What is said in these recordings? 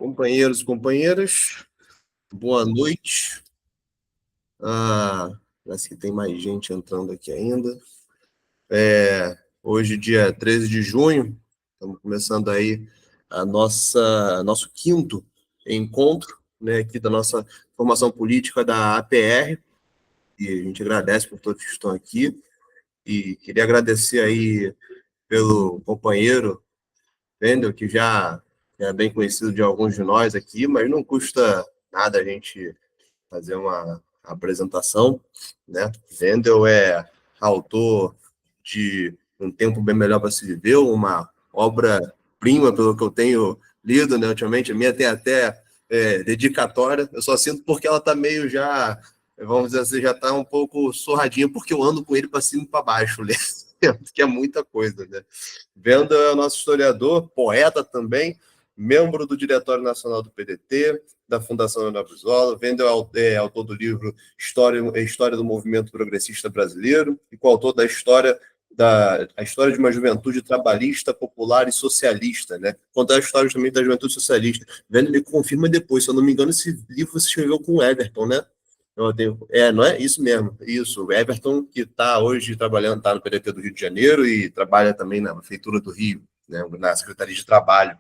Companheiros e companheiras, boa noite. Parece que tem mais gente entrando aqui ainda. Hoje, dia 13 de junho, estamos começando aí nosso quinto encontro, né, aqui da nossa formação política da APR, e a gente agradece por todos que estão aqui, e queria agradecer aí pelo companheiro Wendel, que já é bem conhecido de alguns de nós aqui, mas não custa nada a gente fazer uma apresentação, né? Wendel é autor de Um Tempo Bem Melhor para Se Viver, uma obra-prima, pelo que eu tenho lido, né, ultimamente. A minha tem até dedicatória, eu só sinto porque ela está meio já, vamos dizer assim, já está um pouco surradinha, porque eu ando com ele para cima e para baixo, que é muita coisa, né? Wendel é o nosso historiador, poeta também, membro do Diretório Nacional do PDT, da Fundação Leonel Brizola. Wendel é autor do livro História do Movimento Progressista Brasileiro e coautor da história de uma juventude trabalhista, popular e socialista, né? Contar a história também da juventude socialista. Wendel me confirma depois, se eu não me engano, esse livro você escreveu com o Everton, né? Não é? Isso mesmo, isso. O Everton, que está hoje trabalhando, está no PDT do Rio de Janeiro e trabalha também na Prefeitura do Rio, né, na Secretaria de Trabalho.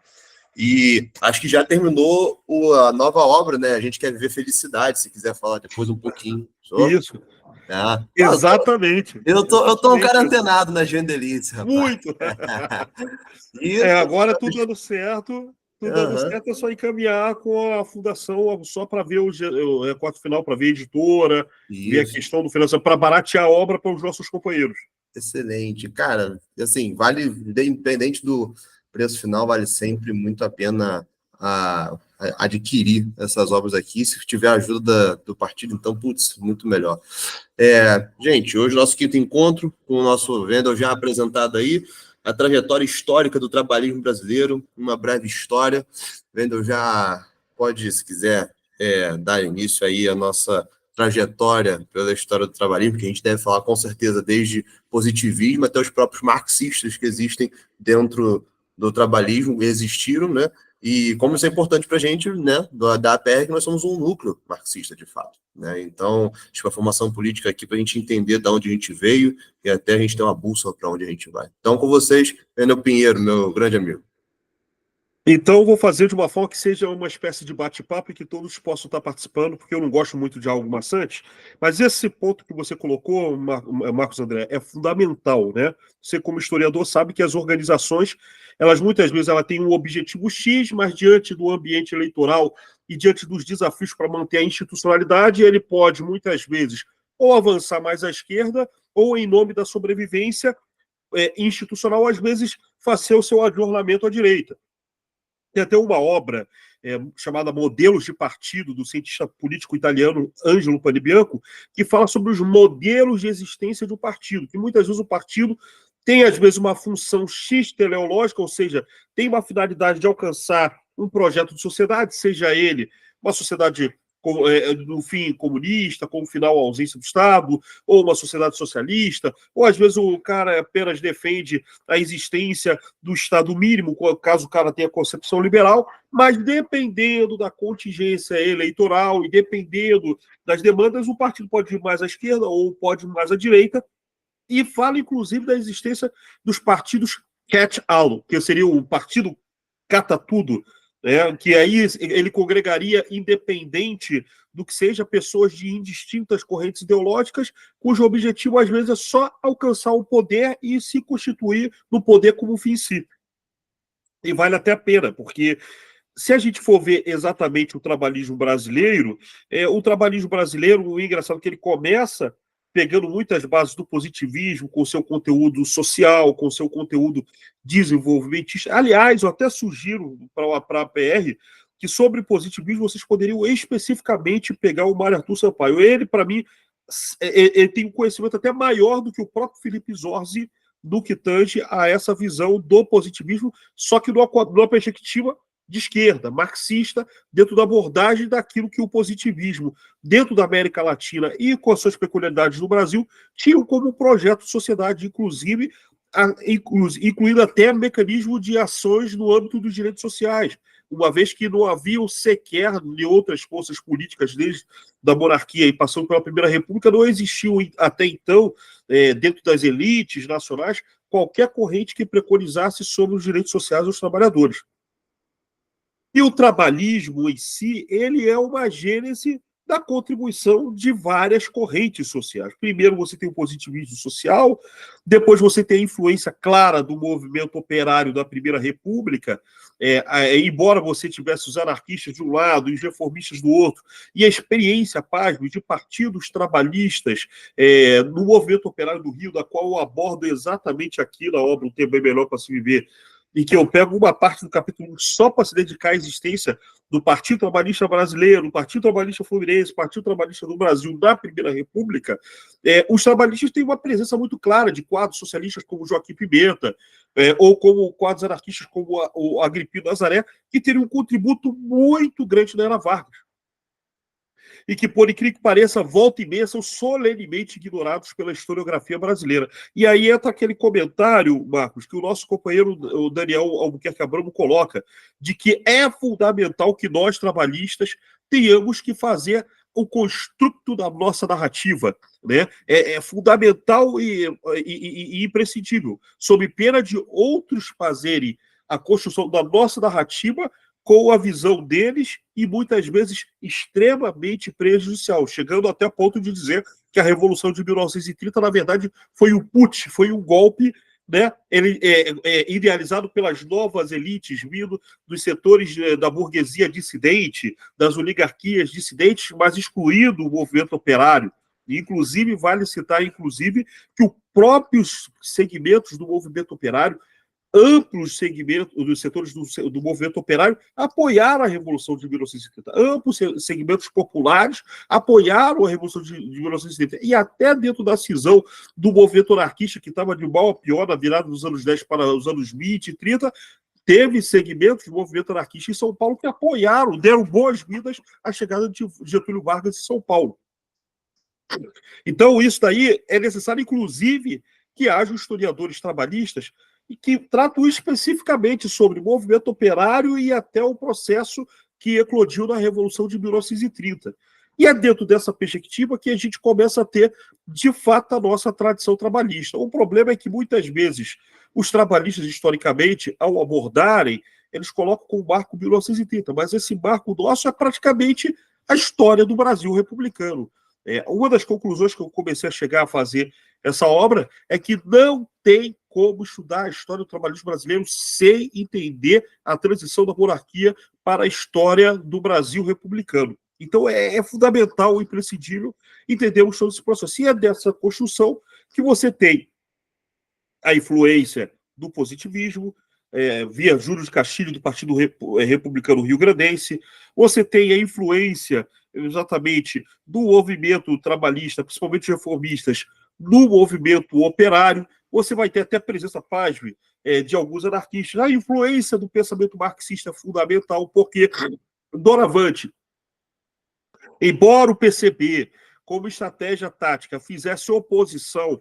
E acho que já terminou a nova obra, né? A gente quer viver felicidade, se quiser falar depois um pouquinho sobre. Isso. Exatamente. Eu tô um cara antenado nas vendelices, rapaz. Muito. Agora tudo dando certo. Dando certo é só encaminhar com a fundação só para ver o recorte final, para ver a editora, ver a questão do financiamento, para baratear a obra para os nossos companheiros. Excelente. Cara, assim, vale, independente do preço final, vale sempre muito a pena adquirir essas obras aqui. Se tiver a ajuda do partido, então, putz, muito melhor. Gente, hoje nosso quinto encontro com o nosso Wendel já apresentado aí, a trajetória histórica do trabalhismo brasileiro, uma breve história. Wendel já pode, se quiser, dar início aí à nossa trajetória pela história do trabalhismo, que a gente deve falar com certeza desde positivismo até os próprios marxistas que existem dentro do trabalhismo, existiram, né? E como isso é importante para a gente, né, da APR, que nós somos um núcleo marxista, de fato, né? Então, acho que a formação política aqui para a gente entender de onde a gente veio e até a gente ter uma bússola para onde a gente vai. Então, com vocês, Wendel Pinheiro, meu grande amigo. Então, eu vou fazer de uma forma que seja uma espécie de bate-papo e que todos possam estar participando, porque eu não gosto muito de algo maçante, mas esse ponto que você colocou, Marcos André, é fundamental, né? Você, como historiador, sabe que as organizações, elas muitas vezes têm um objetivo X, mas diante do ambiente eleitoral e diante dos desafios para manter a institucionalidade, ele pode, muitas vezes, ou avançar mais à esquerda, ou, em nome da sobrevivência institucional, às vezes, fazer o seu ajornamento à direita. Tem até uma obra chamada Modelos de Partido, do cientista político italiano Angelo Panibianco, que fala sobre os modelos de existência de um partido, que muitas vezes o partido tem, às vezes, uma função X teleológica, ou seja, tem uma finalidade de alcançar um projeto de sociedade, seja ele uma sociedade no fim comunista, com o final a ausência do Estado, ou uma sociedade socialista, ou às vezes o cara apenas defende a existência do Estado mínimo, caso o cara tenha concepção liberal, mas dependendo da contingência eleitoral e dependendo das demandas, o partido pode ir mais à esquerda ou pode ir mais à direita, e fala inclusive da existência dos partidos catch-all, que seria o partido cata-tudo, que aí ele congregaria, independente do que seja, pessoas de indistintas correntes ideológicas, cujo objetivo, às vezes, é só alcançar o poder e se constituir no poder como fim em si. E vale até a pena, porque se a gente for ver exatamente o trabalhismo brasileiro, o engraçado é que ele começa pegando muitas bases do positivismo, com seu conteúdo social, com seu conteúdo desenvolvimentista. Aliás, eu até sugiro para a PR que sobre positivismo vocês poderiam especificamente pegar o Mário Arthur Sampaio. Ele, para mim, ele tem um conhecimento até maior do que o próprio Felipe Zorzi no que tange a essa visão do positivismo, só que numa perspectiva de esquerda, marxista, dentro da abordagem daquilo que o positivismo, dentro da América Latina e com as suas peculiaridades no Brasil, tinham como projeto de sociedade, incluindo até mecanismo de ações no âmbito dos direitos sociais. uma vez que não haviam sequer de outras forças políticas desde da monarquia e passando pela Primeira República, não existiu até então, dentro das elites nacionais, qualquer corrente que preconizasse sobre os direitos sociais dos trabalhadores. E o trabalhismo em si, ele é uma gênese da contribuição de várias correntes sociais. Primeiro você tem o positivismo social, depois você tem a influência clara do movimento operário da Primeira República, embora você tivesse os anarquistas de um lado e os reformistas do outro, e a experiência, pasme, de partidos trabalhistas no movimento operário do Rio, da qual eu abordo exatamente aqui na obra Um Tempo Bem Melhor para se Viver, e que eu pego uma parte do capítulo só para se dedicar à existência do Partido Trabalhista Brasileiro, do Partido Trabalhista Fluminense, Partido Trabalhista do Brasil, da Primeira República, os trabalhistas têm uma presença muito clara de quadros socialistas como Joaquim Pimenta, ou como quadros anarquistas como o Agripino Nazaré, que teriam um contributo muito grande na Era Vargas. E que, por incrível que pareça, volta e meia são solenemente ignorados pela historiografia brasileira. E aí entra aquele comentário, Marcos, que o nosso companheiro o Daniel Albuquerque Abramo coloca, de que é fundamental que nós, trabalhistas, tenhamos que fazer o construto da nossa narrativa. Né? É fundamental e imprescindível, sob pena de outros fazerem a construção da nossa narrativa com a visão deles e muitas vezes extremamente prejudicial, chegando até o ponto de dizer que a Revolução de 1930, na verdade, foi um putsch, foi um golpe, né? Ele idealizado pelas novas elites, vindo dos setores da burguesia dissidente, das oligarquias dissidentes, mas excluindo o movimento operário. Inclusive, vale citar, que os próprios segmentos do movimento operário, amplos segmentos dos setores do movimento operário apoiaram a Revolução de 1930. Amplos segmentos populares apoiaram a Revolução de 1930. E até dentro da cisão do movimento anarquista, que estava de mal a pior na virada dos anos 10 para os anos 20 e 30, teve segmentos do movimento anarquista em São Paulo que apoiaram, deram boas-vindas à chegada de Getúlio Vargas em São Paulo. Então, isso daí é necessário, inclusive, que haja historiadores trabalhistas e que tratam especificamente sobre o movimento operário e até o processo que eclodiu na Revolução de 1930. E é dentro dessa perspectiva que a gente começa a ter, de fato, a nossa tradição trabalhista. O problema é que, muitas vezes, os trabalhistas, historicamente, ao abordarem, eles colocam como marco 1930, mas esse marco nosso é praticamente a história do Brasil republicano. Uma das conclusões que eu comecei a chegar a fazer essa obra é que não tem como estudar a história do trabalhismo brasileiro sem entender a transição da monarquia para a história do Brasil republicano. Então é fundamental, imprescindível, entendermos todo esse processo. E é dessa construção que você tem a influência do positivismo, via Júlio de Castilho, do Partido Republicano Rio-Grandense, você tem a influência exatamente do movimento trabalhista, principalmente reformistas, no movimento operário, você vai ter até a presença, pasme, de alguns anarquistas. A influência do pensamento marxista é fundamental, porque, doravante, embora o PCB, como estratégia tática, fizesse oposição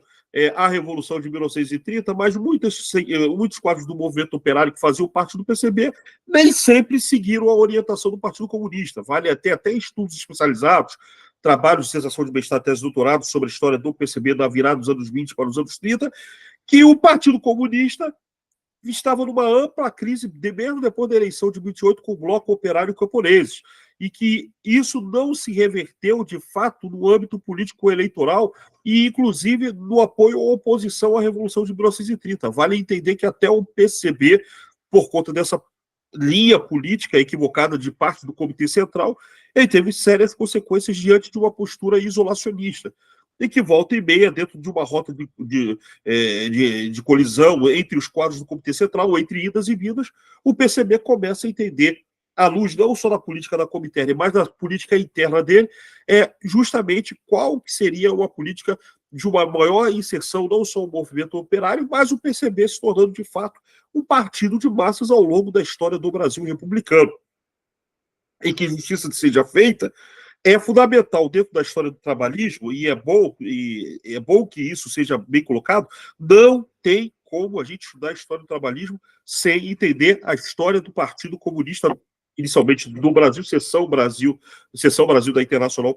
à Revolução de 1930, mas muitos quadros do movimento operário que faziam parte do PCB nem sempre seguiram a orientação do Partido Comunista. Vale até estudos especializados, trabalhos de sensação de bem-estar, tese de doutorado sobre a história do PCB da virada dos anos 20 para os anos 30, que o Partido Comunista estava numa ampla crise, mesmo depois da eleição de 28, com o Bloco Operário Camponeses, e que isso não se reverteu, de fato, no âmbito político-eleitoral e, inclusive, no apoio à oposição à Revolução de 1930. Vale entender que até o PCB, por conta dessa linha política equivocada de parte do Comitê Central, ele teve sérias consequências diante de uma postura isolacionista, e que volta e meia, dentro de uma rota de colisão entre os quadros do Comitê Central, entre idas e vindas, o PCB começa a entender, à luz não só da política da Comitê, mas da política interna dele, justamente qual que seria uma política de uma maior inserção, não só o movimento operário, mas o PCB se tornando, de fato, um partido de massas ao longo da história do Brasil republicano. E que justiça seja feita, é fundamental dentro da história do trabalhismo, e é bom que isso seja bem colocado, não tem como a gente estudar a história do trabalhismo sem entender a história do Partido Comunista inicialmente do Brasil, seção Brasil da Internacional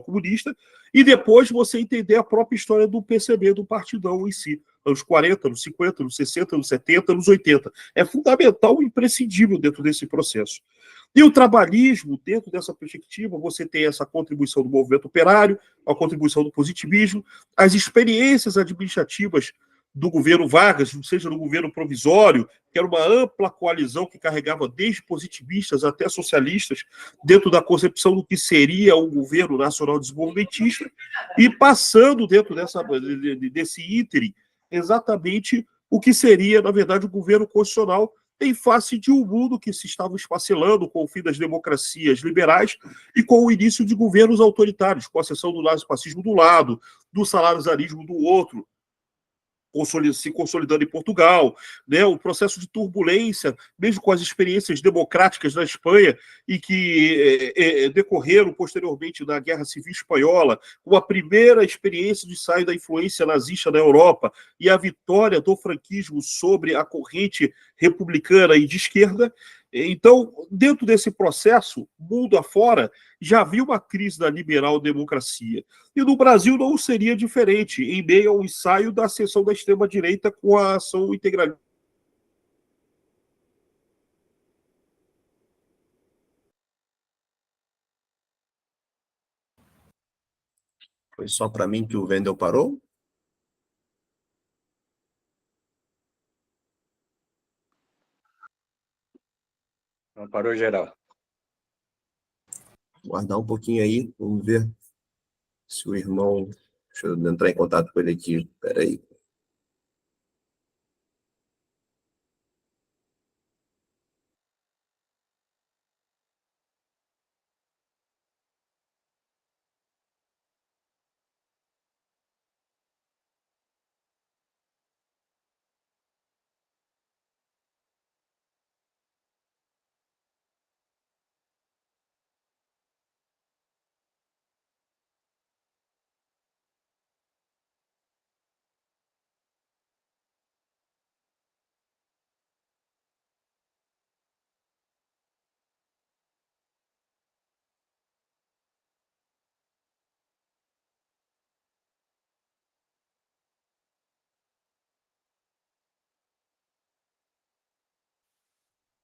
Comunista, e depois você entender a própria história do PCB, do partidão em si, anos 40, anos 50, anos 60, anos 70, anos 80. É fundamental e imprescindível dentro desse processo. E o trabalhismo, dentro dessa perspectiva, você tem essa contribuição do movimento operário, a contribuição do positivismo, as experiências administrativas do governo Vargas, seja no governo provisório, que era uma ampla coalizão que carregava desde positivistas até socialistas, dentro da concepção do que seria o governo nacional desenvolvimentista, e passando dentro desse ínterim exatamente o que seria, na verdade, o governo constitucional em face de um mundo que se estava esfacelando com o fim das democracias liberais e com o início de governos autoritários, com a cessão do nazifascismo do lado, do salarizarismo do outro, se consolidando em Portugal, né, o processo de turbulência, mesmo com as experiências democráticas na Espanha e que decorreram posteriormente na Guerra Civil Espanhola, com a primeira experiência de sair da influência nazista na Europa e a vitória do franquismo sobre a corrente republicana e de esquerda. Então, dentro desse processo, mundo afora, já havia uma crise da liberal-democracia. E no Brasil não seria diferente, em meio ao ensaio da ascensão da extrema-direita com a ação integralista. Foi só para mim que o Wendel parou? Não, parou geral. Guardar um pouquinho aí, vamos ver se o irmão. Deixa eu entrar em contato com ele aqui. Espera aí.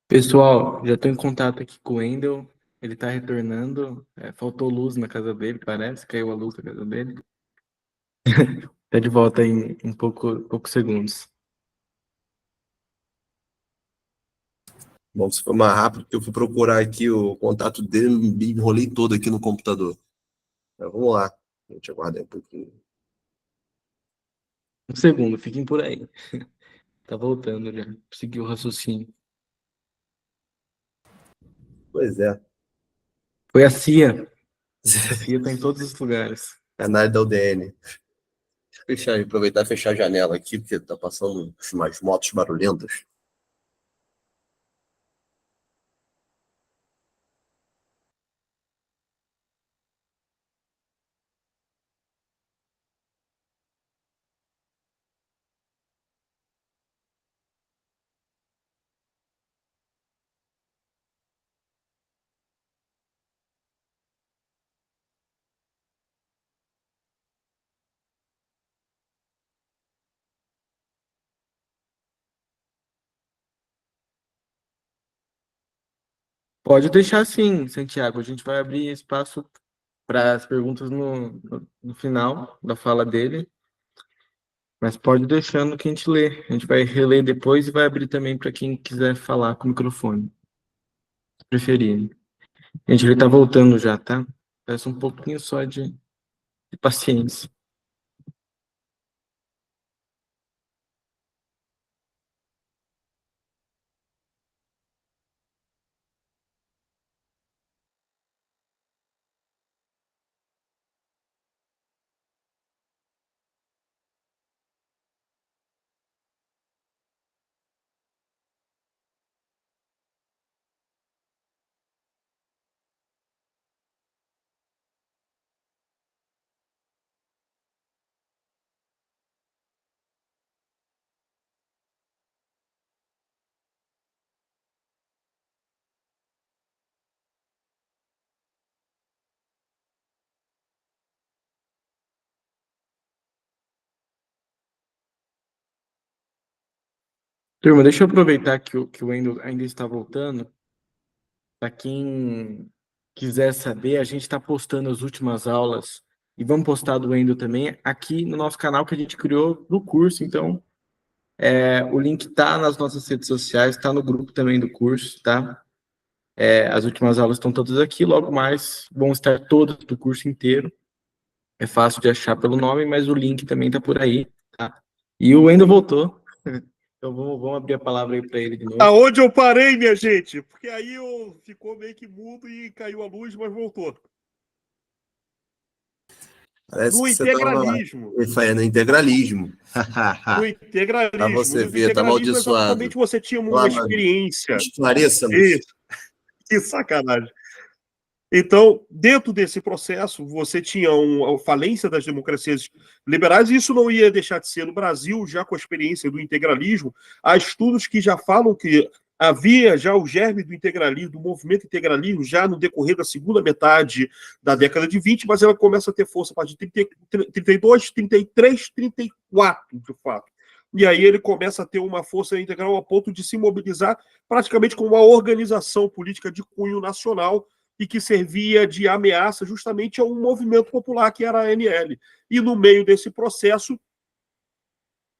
Pessoal, já estou em contato aqui com o Wendel. Ele está retornando. Faltou luz na casa dele, parece. Caiu a luz na casa dele. Está de volta em poucos segundos. Bom, se foi mais rápido, porque eu fui procurar aqui o contato dele, me enrolei todo aqui no computador. Mas vamos lá. A gente aguarda um pouquinho. Um segundo, fiquem por aí. Tá voltando já. Seguiu o raciocínio. Pois é. Foi a CIA. A CIA está em todos os lugares. Canal da UDN. Deixa eu aproveitar e fechar a janela aqui, porque tá passando umas motos barulhentas. Pode deixar sim, Santiago. A gente vai abrir espaço para as perguntas no final da fala dele. Mas pode deixando que a gente lê. A gente vai reler depois e vai abrir também para quem quiser falar com o microfone, se preferir. Gente, ele tá voltando já, tá? Peço um pouquinho só de paciência. Turma, deixa eu aproveitar que o Wendel ainda está voltando. Para quem quiser saber, a gente está postando as últimas aulas e vamos postar do Wendel também aqui no nosso canal que a gente criou do curso. Então, o link está nas nossas redes sociais, está no grupo também do curso, tá? As últimas aulas estão todas aqui, logo mais vão estar todas do curso inteiro. É fácil de achar pelo nome, mas o link também está por aí, tá? E o Wendel voltou. Então vamos abrir a palavra aí para ele de novo. Aonde eu parei, minha gente? Porque aí ficou meio que mudo e caiu a luz, mas voltou. Parece No que você estava integralismo. no integralismo. No integralismo. Para você No ver, está integralismo, amaldiçoado. exatamente, você tinha uma Lá, experiência. esclareça-nos. Isso. Que sacanagem. Então, dentro desse processo, você tinha a falência das democracias liberais, e isso não ia deixar de ser no Brasil, já com a experiência do integralismo. Há estudos que já falam que havia já o germe do integralismo, do movimento integralismo, já no decorrer da segunda metade da década de 20, mas ela começa a ter força a partir de 32, 33, 34, de fato. E aí ele começa a ter uma força integral a ponto de se mobilizar praticamente como uma organização política de cunho nacional, e que servia de ameaça justamente a um movimento popular que era a ANL. E no meio desse processo,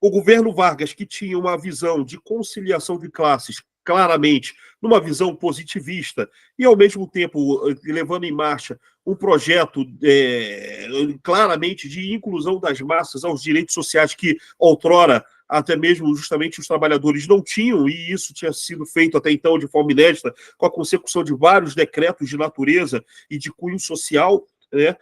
o governo Vargas, que tinha uma visão de conciliação de classes, claramente, numa visão positivista, e ao mesmo tempo levando em marcha um projeto claramente de inclusão das massas aos direitos sociais que outrora até mesmo justamente os trabalhadores não tinham, e isso tinha sido feito até então de forma inédita, com a consecução de vários decretos de natureza e de cunho social, né?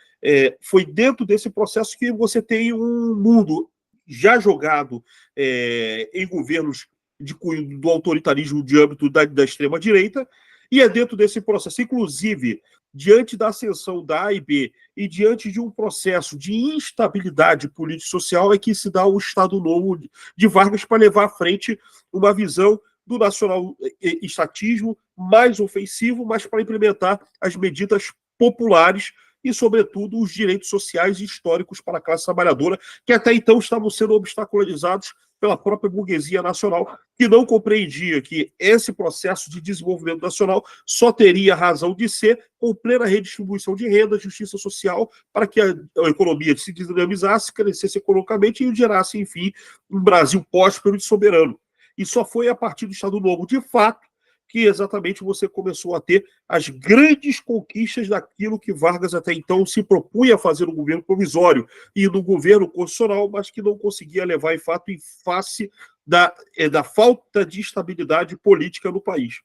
Foi dentro desse processo que você tem um mundo já jogado em governos de cunho do autoritarismo de âmbito da extrema-direita, e é dentro desse processo, inclusive, diante da ascensão da AIB e diante de um processo de instabilidade político-social, é que se dá o Estado Novo de Vargas para levar à frente uma visão do nacional-estatismo mais ofensivo, mas para implementar as medidas populares e, sobretudo, os direitos sociais e históricos para a classe trabalhadora, que até então estavam sendo obstacularizados pela própria burguesia nacional, que não compreendia que esse processo de desenvolvimento nacional só teria razão de ser com plena redistribuição de renda, justiça social, para que a economia se dinamizasse, crescesse economicamente e gerasse, enfim, um Brasil próspero e soberano. E só foi a partir do Estado Novo, de fato, que exatamente você começou a ter as grandes conquistas daquilo que Vargas até então se propunha a fazer no governo provisório e no governo constitucional, mas que não conseguia levar, em fato, em face da falta de estabilidade política no país.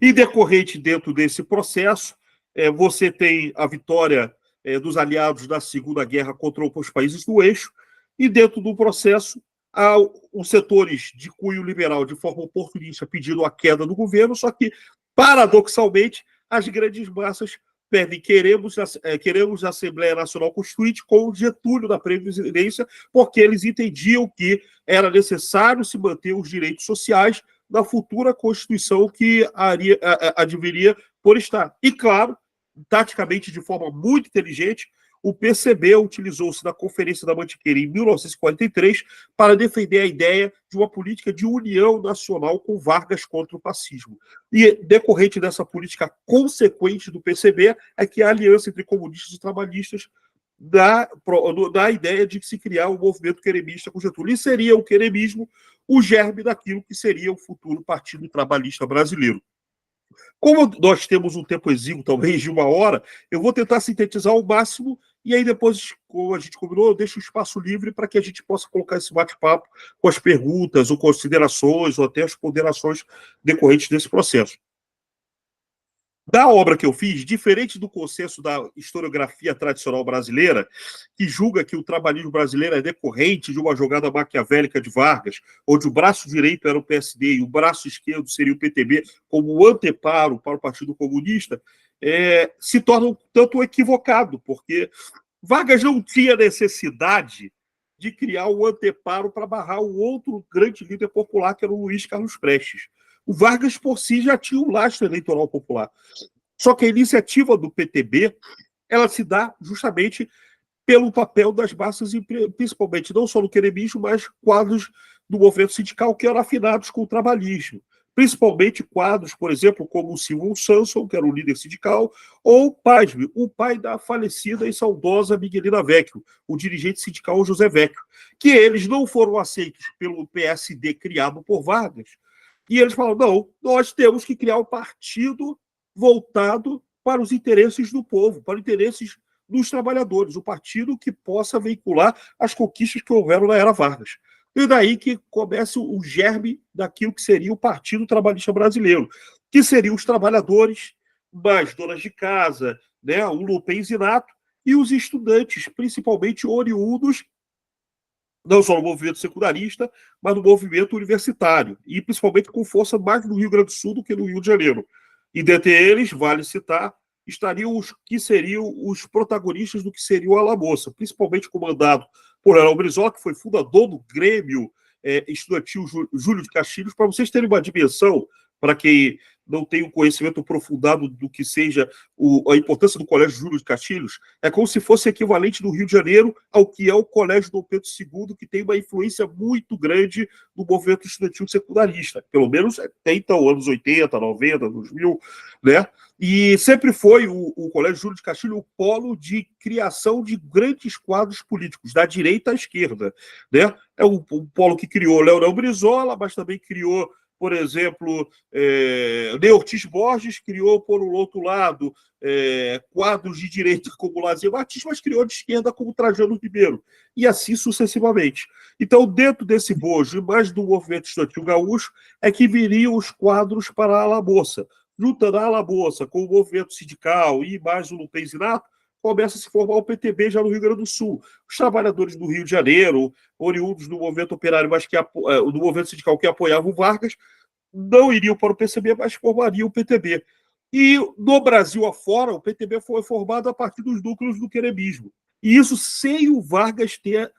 E decorrente dentro desse processo, você tem a vitória dos aliados da Segunda Guerra contra os países do eixo, e dentro do processo, os setores de cunho liberal, de forma oportunista, pedindo a queda do governo, só que, paradoxalmente, as grandes massas pedem queremos a Assembleia Nacional Constituinte com Getúlio na presidência, porque eles entendiam que era necessário se manter os direitos sociais na futura Constituição que adviria por estar. E, claro, taticamente, de forma muito inteligente, o PCB utilizou-se da Conferência da Mantiqueira em 1943 para defender a ideia de uma política de união nacional com Vargas contra o fascismo. E decorrente dessa política consequente do PCB é que a aliança entre comunistas e trabalhistas dá a ideia de se criar um movimento queremista com Getúlio. E seria o queremismo o germe daquilo que seria o futuro Partido Trabalhista Brasileiro. Como nós temos um tempo exíguo, talvez de 1 hora, eu vou tentar sintetizar ao máximo, e aí depois, como a gente combinou, eu deixo o espaço livre para que a gente possa colocar esse bate-papo com as perguntas, ou considerações, ou até as ponderações decorrentes desse processo. Da obra que eu fiz, diferente do consenso da historiografia tradicional brasileira, que julga que o trabalhismo brasileiro é decorrente de uma jogada maquiavélica de Vargas, onde o braço direito era o PSD e o braço esquerdo seria o PTB, como um anteparo para o Partido Comunista, se torna um tanto equivocado, porque Vargas não tinha necessidade de criar um anteparo para barrar o outro grande líder popular, que era o Luiz Carlos Prestes. O Vargas, por si, já tinha um lastro eleitoral popular. Só que a iniciativa do PTB, ela se dá justamente pelo papel das massas, e principalmente não só no queremismo, mas quadros do movimento sindical que eram afinados com o trabalhismo. Principalmente quadros, por exemplo, como o Silvio Sanson, que era o líder sindical, ou Pasme, o pai da falecida e saudosa Miguelina Vecchio, o dirigente sindical José Vecchio, que eles não foram aceitos pelo PSD criado por Vargas, e eles falaram, não, nós temos que criar um partido voltado para os interesses do povo, para os interesses dos trabalhadores, um partido que possa veicular as conquistas que houveram na era Vargas. E daí que começa o germe daquilo que seria o Partido Trabalhista Brasileiro, que seriam os trabalhadores, mais donas de casa, né, o lupenzinato, e os estudantes, principalmente oriundos, não só no movimento secundarista, mas no movimento universitário, e principalmente com força mais no Rio Grande do Sul do que no Rio de Janeiro. E dentre eles, vale citar, estariam os que seriam os protagonistas do que seria o Alamoça, principalmente comandado por Leonel Brizola, que foi fundador do Grêmio Estudantil Júlio de Castilhos. Para vocês terem uma dimensão, para quem não tem um conhecimento aprofundado do que seja a importância do Colégio Júlio de Castilhos, é como se fosse equivalente do Rio de Janeiro ao que é o Colégio Dom Pedro II, que tem uma influência muito grande no movimento estudantil secundarista, pelo menos até então, anos 80, 90, 2000, né? E sempre foi o Colégio Júlio de Castilhos o polo de criação de grandes quadros políticos, da direita à esquerda, né? É um polo que criou Leonel Brizola, mas também criou, por exemplo, Ney Ortiz Borges, criou, por um outro lado, quadros de direita como Lazier Martins, mas criou de esquerda como Trajano Ribeiro, e assim sucessivamente. Então, dentro desse bojo, e mais do movimento estudantil gaúcho, é que viriam os quadros para a Alamoça. Juntando a Alamoça com o movimento sindical e mais o lupenzinato, começa a se formar o PTB já no Rio Grande do Sul. Os trabalhadores do Rio de Janeiro, oriundos do movimento operário, mas do movimento sindical que apoiava o Vargas, não iriam para o PCB, mas formariam o PTB. E no Brasil afora, o PTB foi formado a partir dos núcleos do queremismo. E isso sem o Vargas ter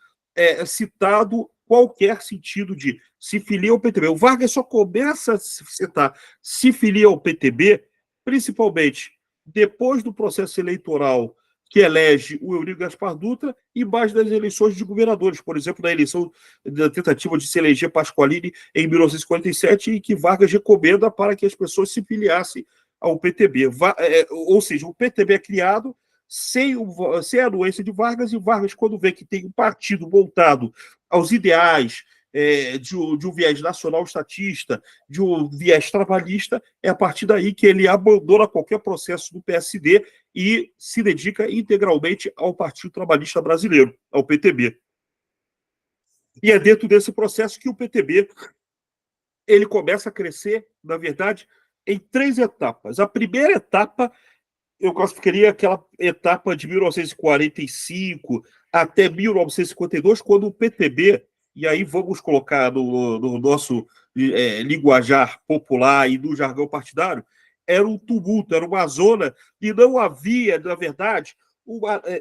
citado qualquer sentido de se filia ao PTB. O Vargas só começa a citar se filia ao PTB, principalmente depois do processo eleitoral que elege o Eurico Gaspar Dutra e mais das eleições de governadores, por exemplo, na eleição da tentativa de se eleger Pasqualini em 1947, e que Vargas recomenda para que as pessoas se filiassem ao PTB. Ou seja, o PTB é criado sem a anuência de Vargas, e Vargas, quando vê que tem um partido voltado aos ideais de um viés nacional estatista, de um viés trabalhista, é a partir daí que ele abandona qualquer processo do PSD e se dedica integralmente ao Partido Trabalhista Brasileiro, ao PTB. E é dentro desse processo que o PTB ele começa a crescer, na verdade, em 3 etapas. A primeira etapa, eu classificaria aquela etapa de 1945 até 1952, quando o PTB, e aí vamos colocar no nosso linguajar popular e no jargão partidário, era um tumulto, era uma zona, e não havia, na verdade,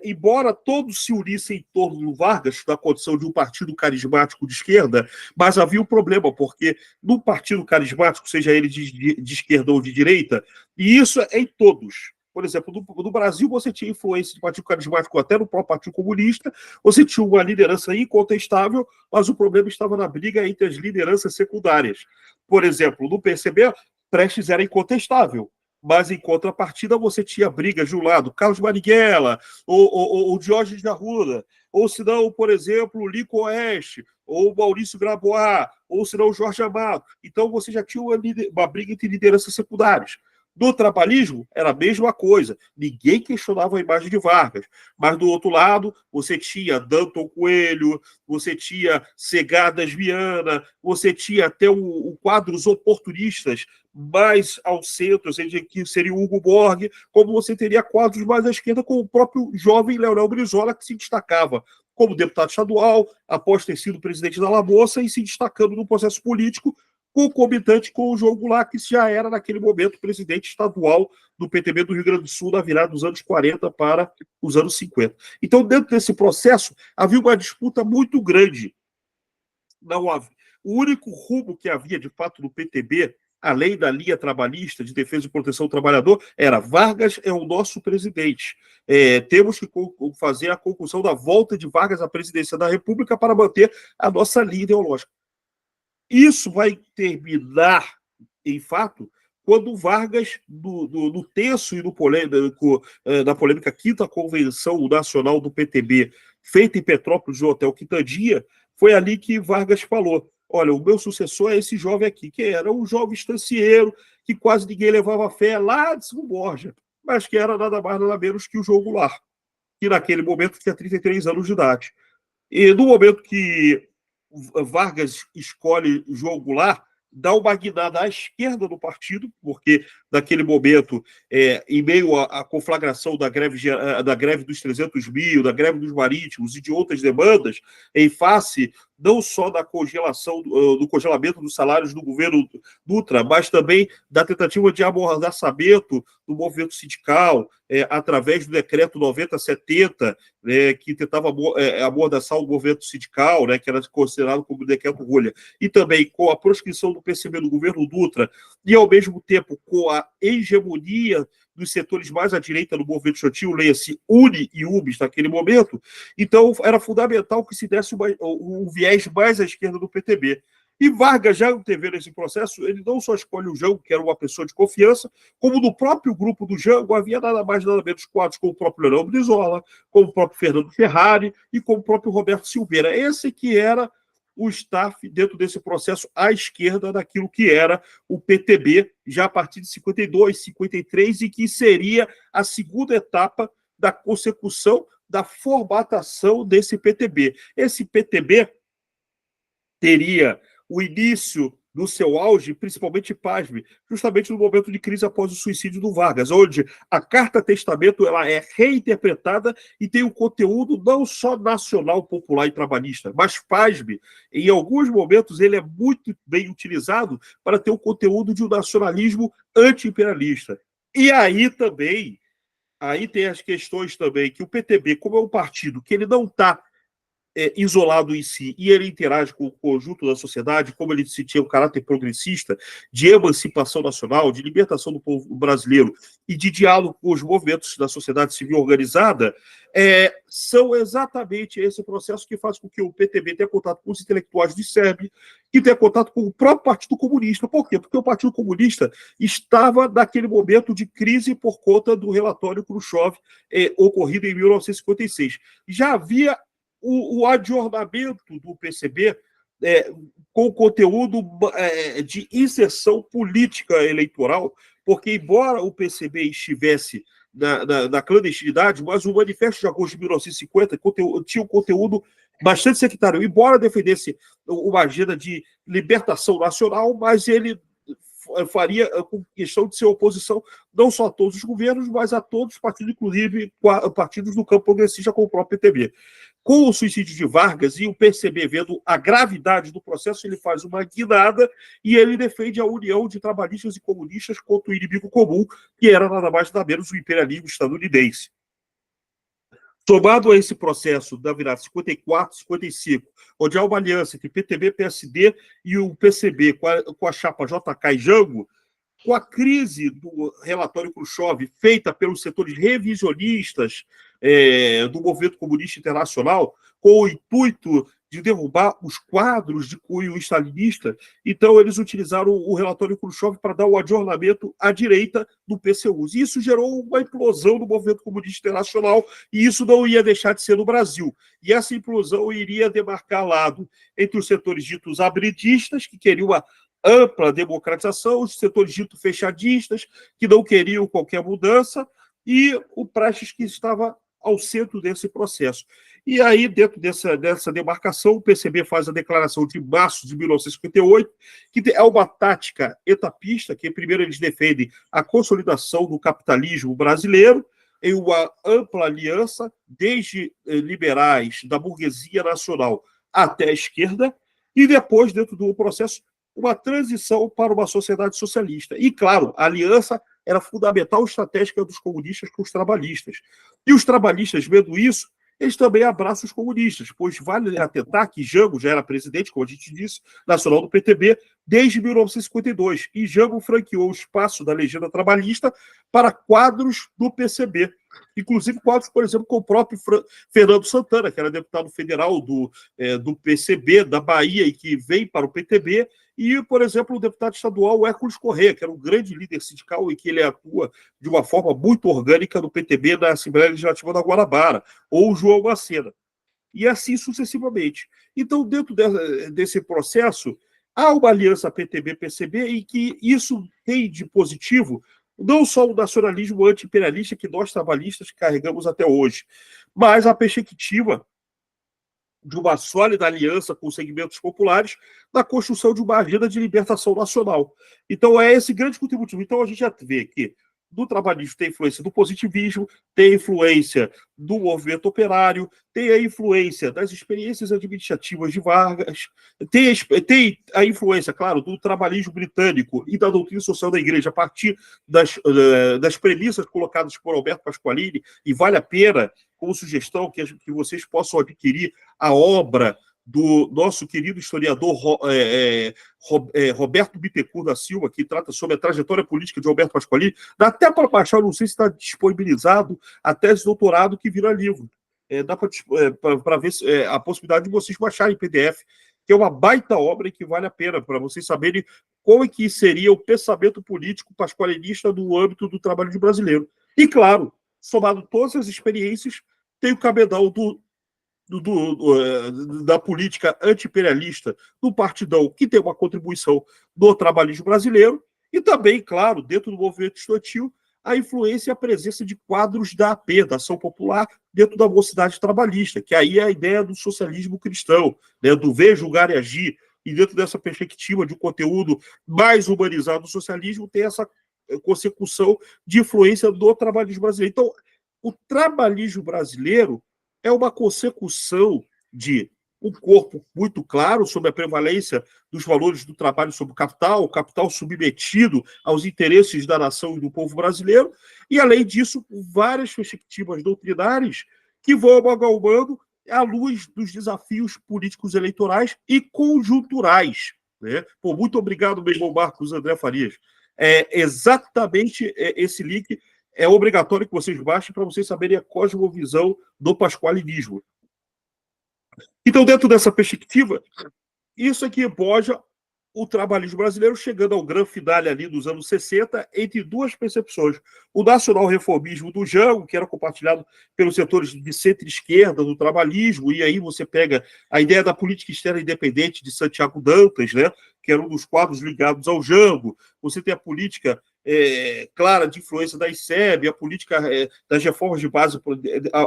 embora todos se unissem em torno do Vargas, na condição de um partido carismático de esquerda, mas havia um problema, porque no partido carismático, seja ele de esquerda ou de direita, e isso é em todos. Por exemplo, no Brasil você tinha influência de partido carismático até no próprio Partido Comunista, você tinha uma liderança incontestável, mas o problema estava na briga entre as lideranças secundárias. Por exemplo, no PCB, Prestes era incontestável, mas em contrapartida você tinha brigas de um lado, Carlos Marighella, ou Diógenes da Arruda, ou se não, por exemplo, Lico Oeste, ou Maurício Grabois, ou se não, Jorge Amado. Então você já tinha uma briga entre lideranças secundárias. No trabalhismo, era a mesma coisa. Ninguém questionava a imagem de Vargas. Mas, do outro lado, você tinha Danton Coelho, você tinha Segadas Viana, você tinha até quadros oportunistas mais ao centro, que seria o Hugo Borg, como você teria quadros mais à esquerda, com o próprio jovem Leonel Brizola, que se destacava como deputado estadual, após ter sido presidente da Alamoça, e se destacando no processo político, concomitante com o João Goulart, que já era, naquele momento, presidente estadual do PTB do Rio Grande do Sul, na virada dos anos 40 para os anos 50. Então, dentro desse processo, havia uma disputa muito grande. Não havia. O único rumo que havia, de fato, no PTB, além da linha trabalhista de defesa e proteção do trabalhador, era: Vargas é o nosso presidente. Temos que fazer a conclusão da volta de Vargas à presidência da República para manter a nossa linha ideológica. Isso vai terminar, em fato, quando Vargas, no tenso e no polêmico, na polêmica quinta convenção nacional do PTB, feita em Petrópolis, no Hotel Quintanilha, foi ali que Vargas falou: olha, o meu sucessor é esse jovem aqui, que era um jovem estancieiro, que quase ninguém levava fé, lá de São Borja, mas que era nada mais nada menos que o João Goulart, que naquele momento tinha 33 anos de idade. E no momento que Vargas escolhe João Goulart, dá uma guinada à esquerda do partido, porque naquele momento, em meio à conflagração da greve dos 300 mil, da greve dos marítimos e de outras demandas, em face não só da congelação, do congelamento dos salários do governo Dutra, mas também da tentativa de amordaçamento do movimento sindical, através do decreto 9070, que tentava amordaçar o movimento sindical, que era considerado como decreto Rolha, e também com a proscrição do PCB do governo Dutra, e ao mesmo tempo com a hegemonia dos setores mais à direita do movimento estudantil, leia-se UNE e UBS naquele momento. Então era fundamental que se desse um viés mais à esquerda do PTB. E Vargas, já antevendo esse processo, ele não só escolhe o Jango, que era uma pessoa de confiança, como no próprio grupo do Jango havia nada mais nada menos quadros como o próprio Leonel Brizola, como o próprio Fernando Ferrari e como o próprio Roberto Silveira. Esse que era o staff dentro desse processo à esquerda daquilo que era o PTB, já a partir de 52, 53, e que seria a segunda etapa da consecução da formatação desse PTB. Esse PTB teria o início do seu auge, principalmente, pasme, justamente no momento de crise após o suicídio do Vargas, onde a Carta Testamento ela é reinterpretada e tem um conteúdo não só nacional, popular e trabalhista, mas, pasme, em alguns momentos ele é muito bem utilizado para ter um conteúdo de um nacionalismo anti-imperialista. E aí também, aí tem as questões também que o PTB, como é um partido que ele não está isolado em si, e ele interage com o conjunto da sociedade, como ele se tinha um caráter progressista, de emancipação nacional, de libertação do povo brasileiro e de diálogo com os movimentos da sociedade civil organizada, são exatamente esse processo que faz com que o PTB tenha contato com os intelectuais de SERB e tenha contato com o próprio Partido Comunista. Por quê? Porque o Partido Comunista estava naquele momento de crise por conta do relatório Khrushchev ocorrido em 1956. Já havia o adjornamento do PCB com conteúdo de inserção política eleitoral, porque, embora o PCB estivesse na clandestinidade, mas o Manifesto de Agosto de 1950 tinha um conteúdo bastante sectário, embora defendesse uma agenda de libertação nacional, mas ele faria com questão de ser oposição não só a todos os governos, mas a todos os partidos, inclusive partidos do campo progressista, como o próprio PTB. Com o suicídio de Vargas e o PCB vendo a gravidade do processo, ele faz uma guinada e ele defende a união de trabalhistas e comunistas contra o inimigo comum, que era nada mais nada menos o imperialismo estadunidense. Somado a esse processo da virada 54, 55, onde há uma aliança entre PTB, PSD e o PCB com a chapa JK e Jango, com a crise do relatório Khrushchev feita pelos setores revisionistas do movimento comunista internacional, com o intuito de derrubar os quadros de cunho stalinista, então eles utilizaram o relatório Khrushchev para dar o adjornamento à direita do PCU. E isso gerou uma implosão do movimento comunista internacional, e isso não ia deixar de ser no Brasil. E essa implosão iria demarcar lado entre os setores ditos abridistas, que queriam uma ampla democratização, os setores ditos fechadistas, que não queriam qualquer mudança, e o Prestes, que estava ao centro desse processo. E aí, dentro dessa demarcação, o PCB faz a declaração de março de 1958, que é uma tática etapista, que primeiro eles defendem a consolidação do capitalismo brasileiro, em uma ampla aliança, desde liberais da burguesia nacional até a esquerda, e depois, dentro do processo, uma transição para uma sociedade socialista. E, claro, a aliança era fundamental estratégica dos comunistas com os trabalhistas. E os trabalhistas, vendo isso, eles também abraçam os comunistas, pois vale atentar que Jango já era presidente, como a gente disse, nacional do PTB, desde 1952, e Jango franqueou o espaço da legenda trabalhista para quadros do PCB. inclusive quadros, por exemplo, com o próprio Fernando Santana, que era deputado federal do PCB da Bahia e que vem para o PTB, e, por exemplo, o deputado estadual Hércules Corrêa, que era um grande líder sindical e que ele atua de uma forma muito orgânica no PTB da Assembleia Legislativa da Guanabara, ou o João Macena, e assim sucessivamente. Então, dentro desse processo, há uma aliança PTB-PCB e que isso tem de positivo não só o nacionalismo anti-imperialista que nós trabalhistas carregamos até hoje, mas a perspectiva de uma sólida aliança com os segmentos populares na construção de uma agenda de libertação nacional. Então, é esse grande contributo. Então, a gente já vê que do trabalhismo tem influência do positivismo, tem influência do movimento operário, tem a influência das experiências administrativas de Vargas, tem a influência, claro, do trabalhismo britânico e da doutrina social da igreja a partir das premissas colocadas por Alberto Pasqualini, e vale a pena, como sugestão, que vocês possam adquirir a obra do nosso querido historiador Roberto Bittencourt da Silva, que trata sobre a trajetória política de Alberto Pasqualini. Dá até para baixar, não sei se está disponibilizado, a tese de doutorado que vira livro. Dá para ver a possibilidade de vocês baixarem em PDF, que é uma baita obra e que vale a pena, para vocês saberem qual é que seria o pensamento político pasqualinista no âmbito do trabalho de brasileiro. E, claro, somado todas as experiências, tem o cabedal da política anti-imperialista do Partidão, que tem uma contribuição do trabalhismo brasileiro, e também, claro, dentro do movimento estudantil, a influência e a presença de quadros da AP, da Ação Popular, dentro da mocidade trabalhista, que aí é a ideia do socialismo cristão, né, do ver, julgar e agir, e dentro dessa perspectiva de um conteúdo mais humanizado do socialismo, tem essa consecução de influência do trabalhismo brasileiro. Então, o trabalhismo brasileiro é uma consecução de um corpo muito claro sobre a prevalência dos valores do trabalho sobre o capital submetido aos interesses da nação e do povo brasileiro, e, além disso, várias perspectivas doutrinárias que vão amalgamando à luz dos desafios políticos eleitorais e conjunturais. Né? Pô, muito obrigado, meu irmão Marcos André Farias. Exatamente esse link é obrigatório que vocês baixem para vocês saberem a cosmovisão do pasqualinismo. Então, dentro dessa perspectiva, isso aqui boja o trabalhismo brasileiro chegando ao grande finale ali dos anos 60, entre duas percepções. O nacional-reformismo do Jango, que era compartilhado pelos setores de centro-esquerda do trabalhismo, e aí você pega a ideia da política externa independente de Santiago Dantas, né, que era um dos quadros ligados ao Jango. Você tem a política clara de influência da ICEB, a política das reformas de base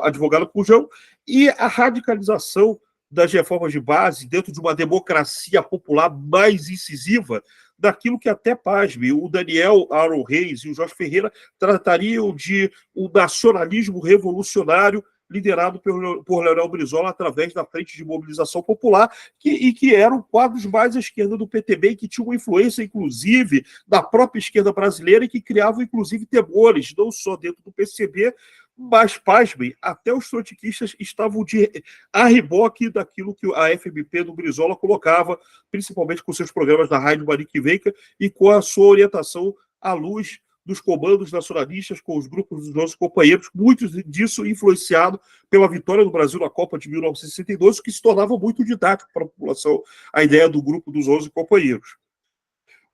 advogada por Jango, e a radicalização das reformas de base dentro de uma democracia popular mais incisiva, daquilo que até, pasme, o Daniel Aaron Reis e o Jorge Ferreira tratariam de um nacionalismo revolucionário liderado por Leonel Brizola através da Frente de Mobilização Popular, que eram quadros mais à esquerda do PTB e que tinham uma influência, inclusive, da própria esquerda brasileira e que criavam, inclusive, temores, não só dentro do PCB, mas, pasmem, até os trotskistas estavam a reboque daquilo que a FMP do Brizola colocava, principalmente com seus programas da Rádio Mariquivenca e com a sua orientação à luz dos comandos nacionalistas com os grupos dos nossos companheiros, muitos disso influenciado pela vitória do Brasil na Copa de 1962, que se tornava muito didático para a população a ideia do grupo dos 11 companheiros.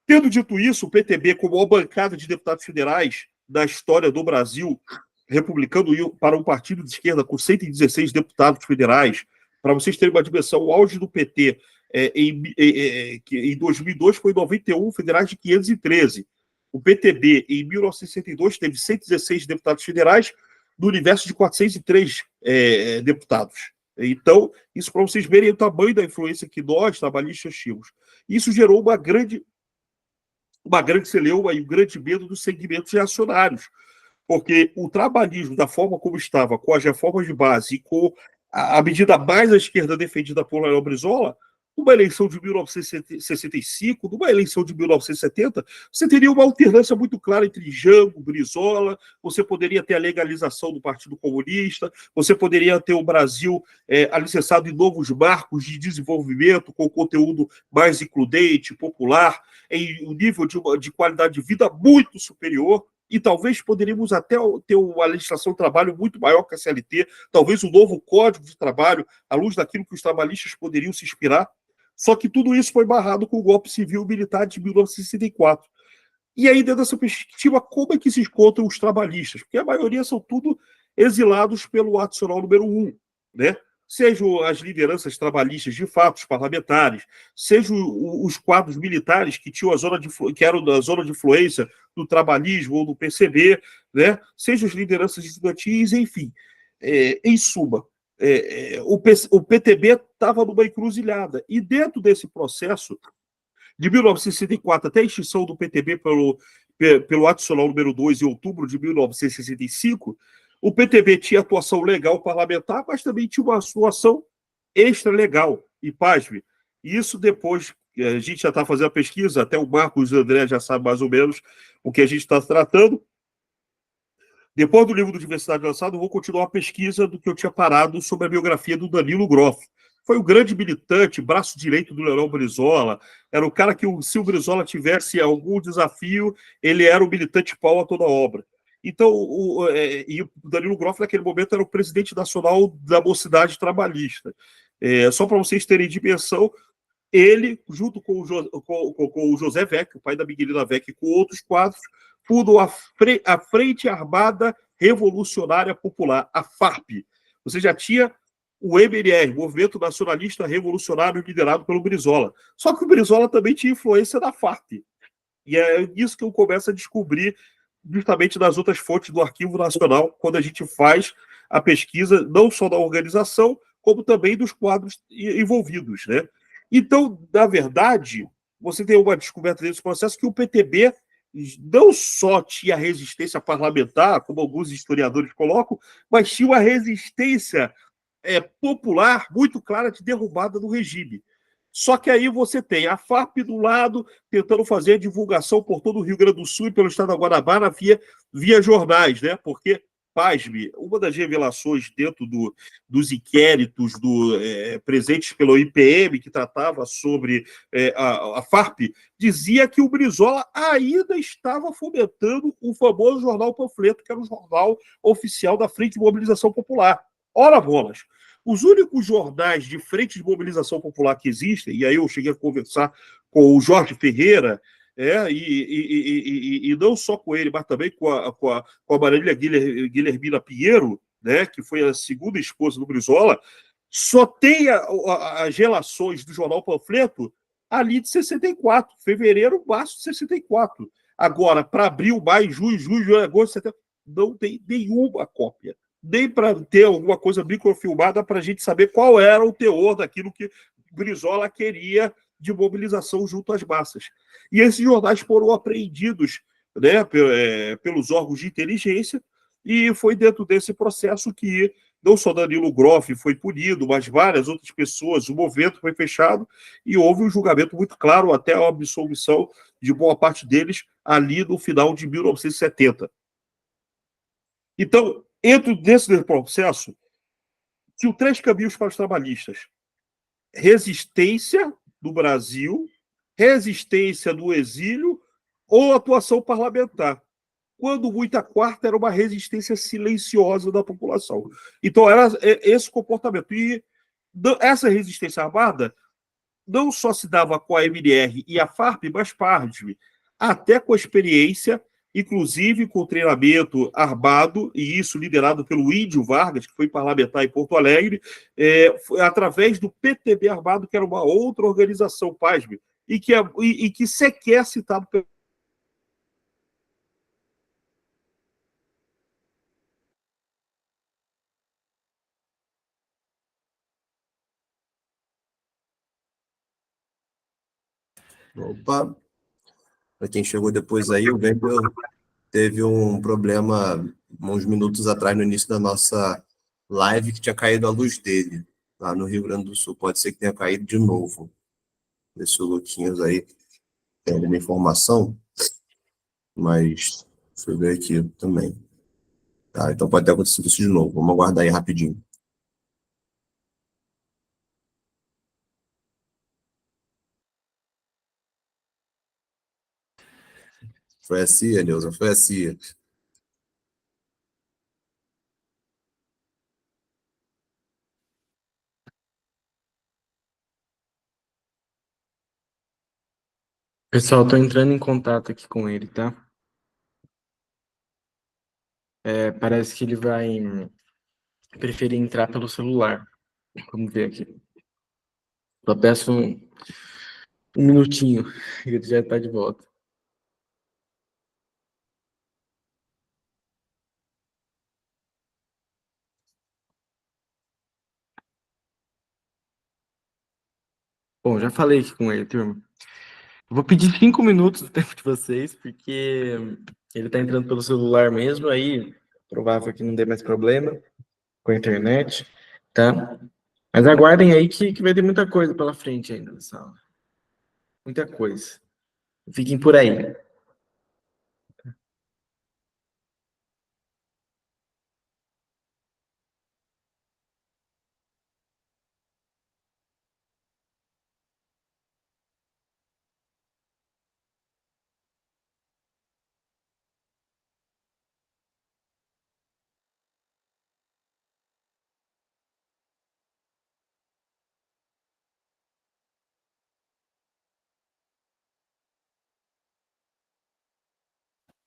Tendo dito isso, o PTB, como a bancada de deputados federais da história do Brasil, republicano para um partido de esquerda com 116 deputados federais, para vocês terem uma dimensão, o auge do PT em 2002 foi 91 federais de 513. O PTB, em 1962, teve 116 deputados federais no universo de 403 deputados. Então, isso para vocês verem o tamanho da influência que nós, trabalhistas, tínhamos. Isso gerou uma grande celeuma e um grande medo dos segmentos reacionários, porque o trabalhismo, da forma como estava, com as reformas de base e com a medida mais à esquerda defendida por Leonel Brizola, numa eleição de 1965, numa eleição de 1970, você teria uma alternância muito clara entre Jango, Brizola, você poderia ter a legalização do Partido Comunista, você poderia ter o Brasil alicerçado em novos marcos de desenvolvimento, com conteúdo mais includente, popular, em um nível de qualidade de vida muito superior, e talvez poderíamos até ter uma legislação de trabalho muito maior que a CLT, talvez um novo código de trabalho, à luz daquilo que os trabalhistas poderiam se inspirar. Só que tudo isso foi barrado com o golpe civil militar de 1964. E aí, dentro dessa perspectiva, como é que se encontram os trabalhistas? Porque a maioria são tudo exilados pelo Ato Nacional número 1, né? Sejam as lideranças trabalhistas de fato, os parlamentares, sejam os quadros militares que tinham que eram da zona de influência do trabalhismo ou do PCB, né? Sejam as lideranças estudantis, enfim. Em suma, o PTB estava numa encruzilhada. E dentro desse processo, de 1964 até a extinção do PTB pelo Ato Nacional número 2, em outubro de 1965, o PTB tinha atuação legal parlamentar, mas também tinha uma atuação extra-legal. E, pasme, isso depois, a gente já está fazendo a pesquisa, até o Marcos André já sabe mais ou menos o que a gente está tratando. Depois do livro do Diversidade lançado, eu vou continuar a pesquisa do que eu tinha parado sobre a biografia do Danilo Groff. Foi o grande militante, braço direito do Leonel Brizola, era o cara que, se o Brizola tivesse algum desafio, ele era o militante pau a toda obra. Então, e o Danilo Groff, naquele momento, era o presidente nacional da Mocidade Trabalhista. Só para vocês terem dimensão, ele, junto com o José Vec, o pai da Miguelina Vec, e com outros quadros, fundam a Frente Armada Revolucionária Popular, a FARP. Você já tinha o MNR, Movimento Nacionalista Revolucionário, liderado pelo Brizola. Só que o Brizola também tinha influência da FARP. E é isso que eu começo a descobrir justamente nas outras fontes do Arquivo Nacional, quando a gente faz a pesquisa, não só da organização, como também dos quadros envolvidos, né? Então, na verdade, você tem uma descoberta desse processo que o PTB não só tinha resistência parlamentar, como alguns historiadores colocam, mas tinha uma resistência popular muito clara de derrubada do regime. Só que aí você tem a FARP do lado, tentando fazer a divulgação por todo o Rio Grande do Sul e pelo estado da Guanabara via jornais, né? Porque, pasme, uma das revelações dentro dos inquéritos presentes pelo IPM, que tratava sobre a FARP, dizia que o Brizola ainda estava fomentando o famoso jornal Panfleto, que era o jornal oficial da Frente de Mobilização Popular. Ora, bolas, os únicos jornais de frente de mobilização popular que existem, e aí eu cheguei a conversar com o Jorge Ferreira, e não só com ele, mas também com a Marília Guilhermina Pinheiro, né, que foi a segunda esposa do Brizola, só tem as relações do jornal Panfleto ali de 64, fevereiro, março de 64. Agora, para abril, maio, junho, julho, agosto, setembro, não tem nenhuma cópia. Nem para ter alguma coisa microfilmada para a gente saber qual era o teor daquilo que Brizola queria de mobilização junto às massas. E esses jornais foram apreendidos, né, pelos órgãos de inteligência, e foi dentro desse processo que não só Danilo Groff foi punido, mas várias outras pessoas, o movimento foi fechado, e houve um julgamento muito claro, até a absolvição de boa parte deles, ali no final de 1970. Então, dentro desse processo, tinham três caminhos para os trabalhistas: resistência do Brasil, resistência do exílio ou atuação parlamentar. Quando muita quarta, era uma resistência silenciosa da população. Então, era esse comportamento. E essa resistência armada não só se dava com a MNR e a FARP, mas pasme, até com a experiência, inclusive com o treinamento armado, e isso liderado pelo Índio Vargas, que foi parlamentar em Porto Alegre, através do PTB Armado, que era uma outra organização, pasme, e que sequer citado pelo. Opa, para quem chegou depois aí, o Weber teve um problema uns minutos atrás, no início da nossa live, que tinha caído a luz dele, lá no Rio Grande do Sul. Pode ser que tenha caído de novo. Ver se o Luquinhas aí tem alguma informação, mas deixa eu ver aqui também. Tá, então pode ter acontecido isso de novo. Vamos aguardar aí rapidinho. Foi a CIA, Neuza, foi a CIA. Pessoal, tô entrando em contato aqui com ele, tá? Parece que ele vai preferir entrar pelo celular. Vamos ver aqui. Só peço um minutinho, ele já tá de volta. Bom, já falei aqui com ele, turma. Vou pedir 5 minutos do tempo de vocês, porque ele tá entrando pelo celular mesmo, aí provável que não dê mais problema com a internet, tá? Mas aguardem aí que vai ter muita coisa pela frente ainda nessa aula. Muita coisa. Fiquem por aí.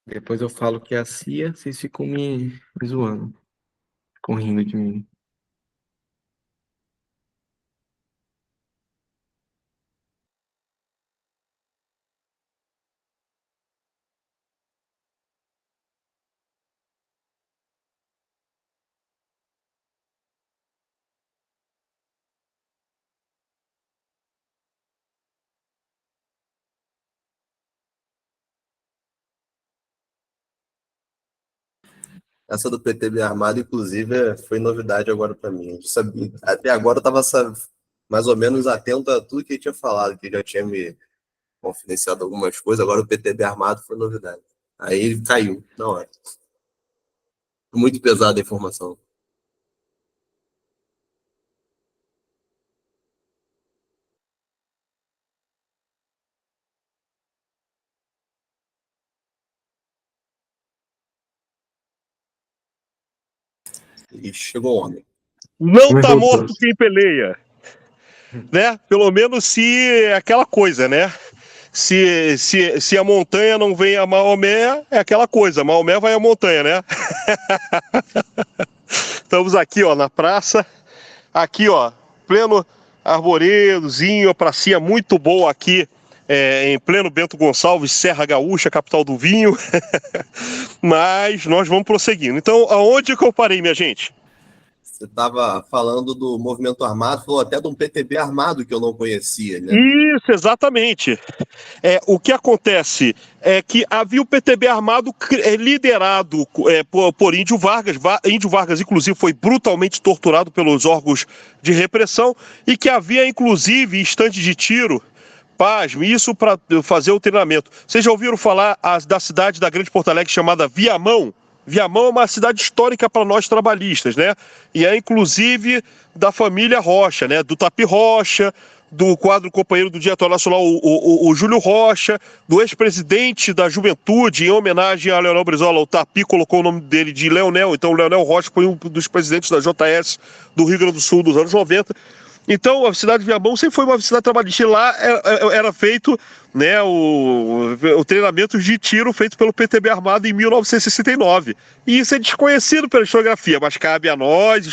Depois eu falo que é a CIA, vocês ficam me zoando, ficam rindo de mim. Essa do PTB armado, inclusive, foi novidade agora para mim. Eu sabia, até agora eu estava mais ou menos atento a tudo que ele tinha falado, que já tinha me confidenciado algumas coisas, agora o PTB armado foi novidade. Aí ele caiu, na hora. Muito pesada a informação. E chegou o homem. Não Mas tá voltou. morto quem peleia, né? Pelo menos se é aquela coisa, né? Se a montanha não vem a Maomé, é aquela coisa, Maomé vai à montanha, né? Estamos aqui, ó, na praça, aqui, ó, pleno arvoredozinho, a pracinha muito boa aqui, em pleno Bento Gonçalves, Serra Gaúcha, capital do vinho. Mas nós vamos prosseguindo. Então, aonde que eu parei, minha gente? Você estava falando do movimento armado, falou até de um PTB armado que eu não conhecia, né? Isso, exatamente. O que acontece é que havia o PTB armado liderado por Índio Vargas. Índio Vargas, inclusive, foi brutalmente torturado pelos órgãos de repressão e que havia, inclusive, estande de tiro. Pasme, isso para fazer o treinamento. Vocês já ouviram falar da cidade da Grande Porto Alegre chamada Viamão? Viamão é uma cidade histórica para nós trabalhistas, né? E é inclusive da família Rocha, né? Do Tapi Rocha, do quadro companheiro do Dia Nacional, o Júlio Rocha, do ex-presidente da Juventude, em homenagem a Leonel Brizola, o Tapi colocou o nome dele de Leonel, então o Leonel Rocha foi um dos presidentes da JS do Rio Grande do Sul dos anos 90. Então, a cidade de Viamão sempre foi uma cidade trabalhista. E lá era feito, né, o treinamento de tiro feito pelo PTB armado em 1969. E isso é desconhecido pela historiografia, mas cabe a nós.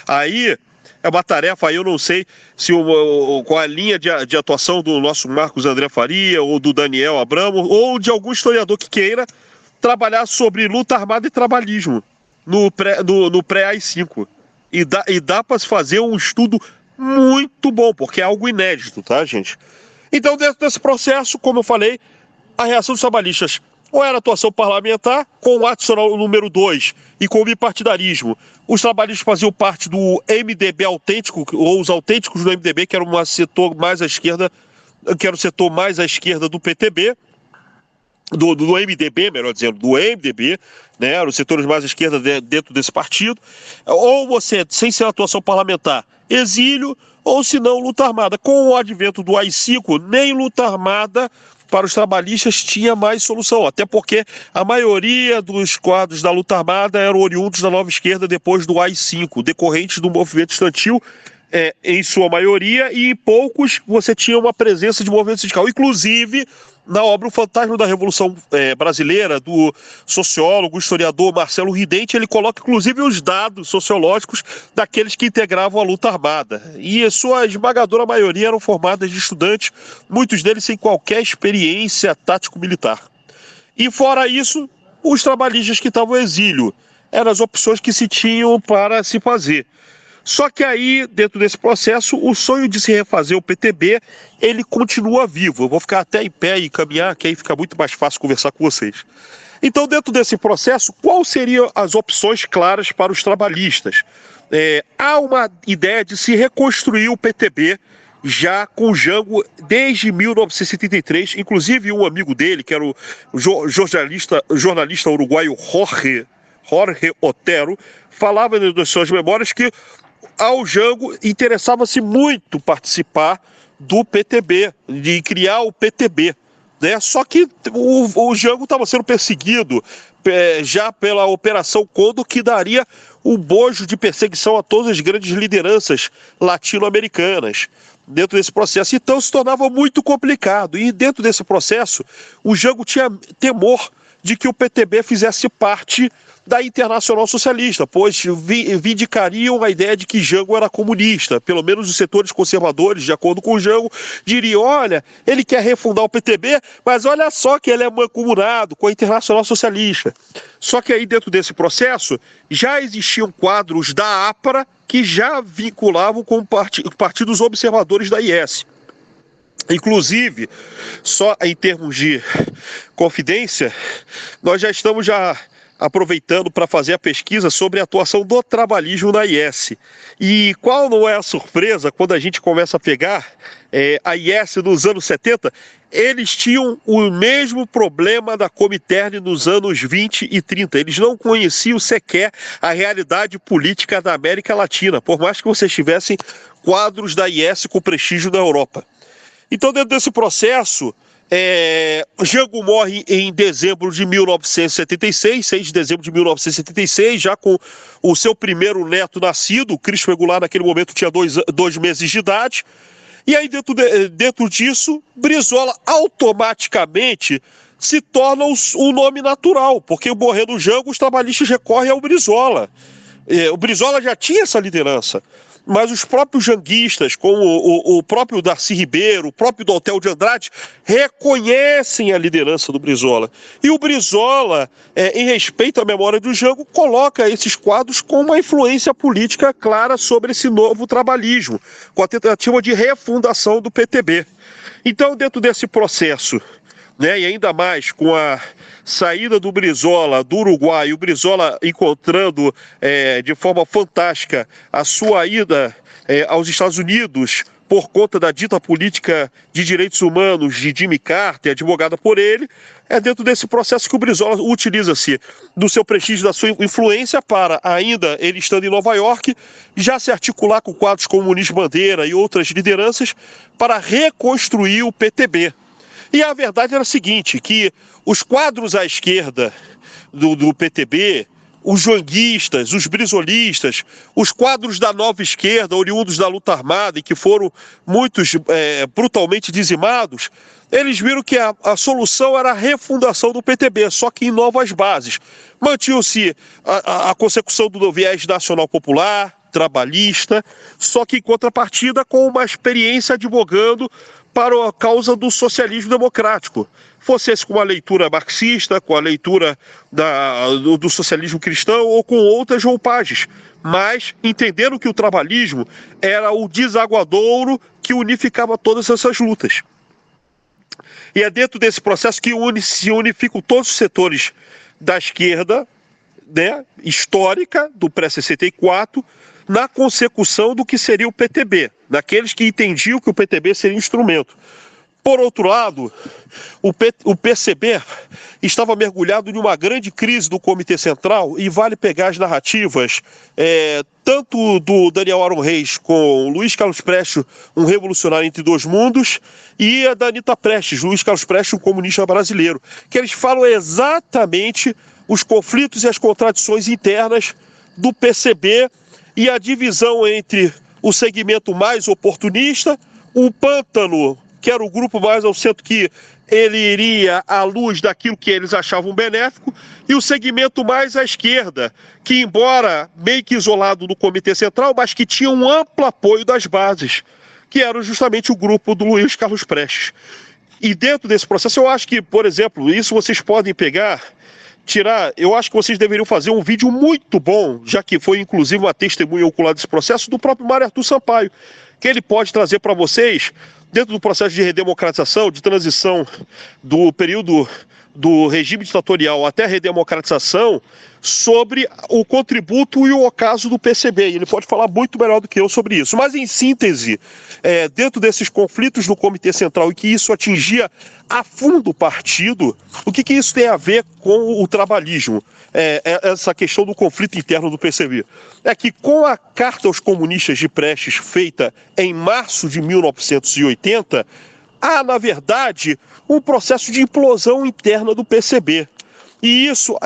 Aí é uma tarefa, aí eu não sei se qual a linha de atuação do nosso Marcos André Faria, ou do Daniel Abramo, ou de algum historiador que queira trabalhar sobre luta armada e trabalhismo no pré-AI-5. E dá para se fazer um estudo muito bom, porque é algo inédito, tá, gente? Então, dentro desse processo, como eu falei, a reação dos trabalhistas ou era atuação parlamentar, com o ato nacional número 2 e com o bipartidarismo. Os trabalhistas faziam parte do MDB autêntico, ou os autênticos do MDB, que era um setor mais à esquerda, que era o setor mais à esquerda do PTB, do MDB, melhor dizendo, do MDB, né, os setores mais à esquerda dentro desse partido, ou você, sem ser atuação parlamentar, exílio, ou se não, luta armada. Com o advento do AI-5, nem luta armada para os trabalhistas tinha mais solução, até porque a maioria dos quadros da luta armada eram oriundos da nova esquerda depois do AI-5, decorrentes do movimento estudantil em sua maioria, e em poucos você tinha uma presença de movimento sindical. Inclusive, na obra O Fantasma da Revolução Brasileira, do sociólogo, historiador Marcelo Ridente, ele coloca inclusive os dados sociológicos daqueles que integravam a luta armada. E a sua esmagadora maioria eram formadas de estudantes, muitos deles sem qualquer experiência tático-militar. E fora isso, os trabalhistas que estavam no exílio. Eram as opções que se tinham para se fazer. Só que aí, dentro desse processo, o sonho de se refazer o PTB, ele continua vivo. Eu vou ficar até em pé e caminhar, que aí fica muito mais fácil conversar com vocês. Então, dentro desse processo, quais seriam as opções claras para os trabalhistas? Há uma ideia de se reconstruir o PTB já com Jango desde 1973. Inclusive, um amigo dele, que era o jornalista uruguaio Jorge Otero, falava nas suas memórias que ao Jango interessava-se muito participar do PTB, de criar o PTB, né? Só que o Jango estava sendo perseguido já pela Operação Condor, que daria o bojo de perseguição a todas as grandes lideranças latino-americanas dentro desse processo. Então se tornava muito complicado. E dentro desse processo, o Jango tinha temor de que o PTB fizesse parte da Internacional Socialista, pois vindicariam a ideia de que Jango era comunista. Pelo menos os setores conservadores, de acordo com o Jango, diriam: olha, ele quer refundar o PTB, mas olha só que ele é mancomunado com a Internacional Socialista. Só que aí dentro desse processo já existiam quadros da APRA que já vinculavam com partidos observadores da IS. Inclusive, só em termos de confidência, nós já estamos aproveitando para fazer a pesquisa sobre a atuação do trabalhismo na IS. E qual não é a surpresa quando a gente começa a pegar a IS nos anos 70? Eles tinham o mesmo problema da Comintern nos anos 20 e 30. Eles não conheciam sequer a realidade política da América Latina, por mais que vocês tivessem quadros da IS com prestígio na Europa. Então, dentro desse processo, Jango morre em dezembro de 1976, 6 de dezembro de 1976, já com o seu primeiro neto nascido. O Cristo Regular, naquele momento, tinha 2 meses de idade. E aí, dentro disso, Brizola automaticamente se torna o nome natural, porque morrendo o Jango, os trabalhistas recorrem ao Brizola. O Brizola já tinha essa liderança, mas os próprios janguistas, como o próprio Darcy Ribeiro, o próprio Doutel de Andrade, reconhecem a liderança do Brizola. E o Brizola, em respeito à memória do Jango, coloca esses quadros com uma influência política clara sobre esse novo trabalhismo, com a tentativa de refundação do PTB. Então, dentro desse processo, né, e ainda mais com a saída do Brizola do Uruguai, o Brizola encontrando de forma fantástica a sua ida aos Estados Unidos por conta da dita política de direitos humanos de Jimmy Carter, advogada por ele, é dentro desse processo que o Brizola utiliza-se do seu prestígio, da sua influência para, ainda ele estando em Nova York, já se articular com quadros como Muniz Bandeira e outras lideranças para reconstruir o PTB. E a verdade era a seguinte, que os quadros à esquerda do PTB, os janguistas, os brizolistas, os quadros da nova esquerda, oriundos da luta armada e que foram muitos brutalmente dizimados, eles viram que a solução era a refundação do PTB, só que em novas bases. Mantinha-se a consecução do viés nacional popular, trabalhista, só que em contrapartida com uma experiência advogando para a causa do socialismo democrático. Fosse esse com a leitura marxista, com a leitura do socialismo cristão ou com outras roupagens, mas entendendo que o trabalhismo era o desaguadouro que unificava todas essas lutas. E é dentro desse processo que se unificam todos os setores da esquerda, né, histórica, do pré-64, na consecução do que seria o PTB, daqueles que entendiam que o PTB seria um instrumento. Por outro lado, o PCB estava mergulhado em uma grande crise do Comitê Central, e vale pegar as narrativas tanto do Daniel Aron Reis com Luiz Carlos Prestes, um revolucionário entre dois mundos, e a da Anita Prestes, Luiz Carlos Prestes, um comunista brasileiro, que eles falam exatamente os conflitos e as contradições internas do PCB e a divisão entre o segmento mais oportunista, o Pântano, que era o grupo mais ao centro, que ele iria à luz daquilo que eles achavam benéfico, e o segmento mais à esquerda, que embora meio que isolado do Comitê Central, mas que tinha um amplo apoio das bases, que era justamente o grupo do Luiz Carlos Prestes. E dentro desse processo, eu acho que, por exemplo, isso vocês podem pegar, tirar, eu acho que vocês deveriam fazer um vídeo muito bom, já que foi inclusive uma testemunha ocular desse processo, do próprio Mário Arthur Sampaio, que ele pode trazer para vocês, dentro do processo de redemocratização, de transição do período do regime ditatorial até a redemocratização, sobre o contributo e o ocaso do PCB. Ele pode falar muito melhor do que eu sobre isso. Mas, em síntese, dentro desses conflitos no Comitê Central e que isso atingia a fundo o partido, o que isso tem a ver com o trabalhismo? Essa questão do conflito interno do PCB. É que com a Carta aos Comunistas de Prestes, feita em março de 1980, há, na verdade, um processo de implosão interna do PCB. E isso,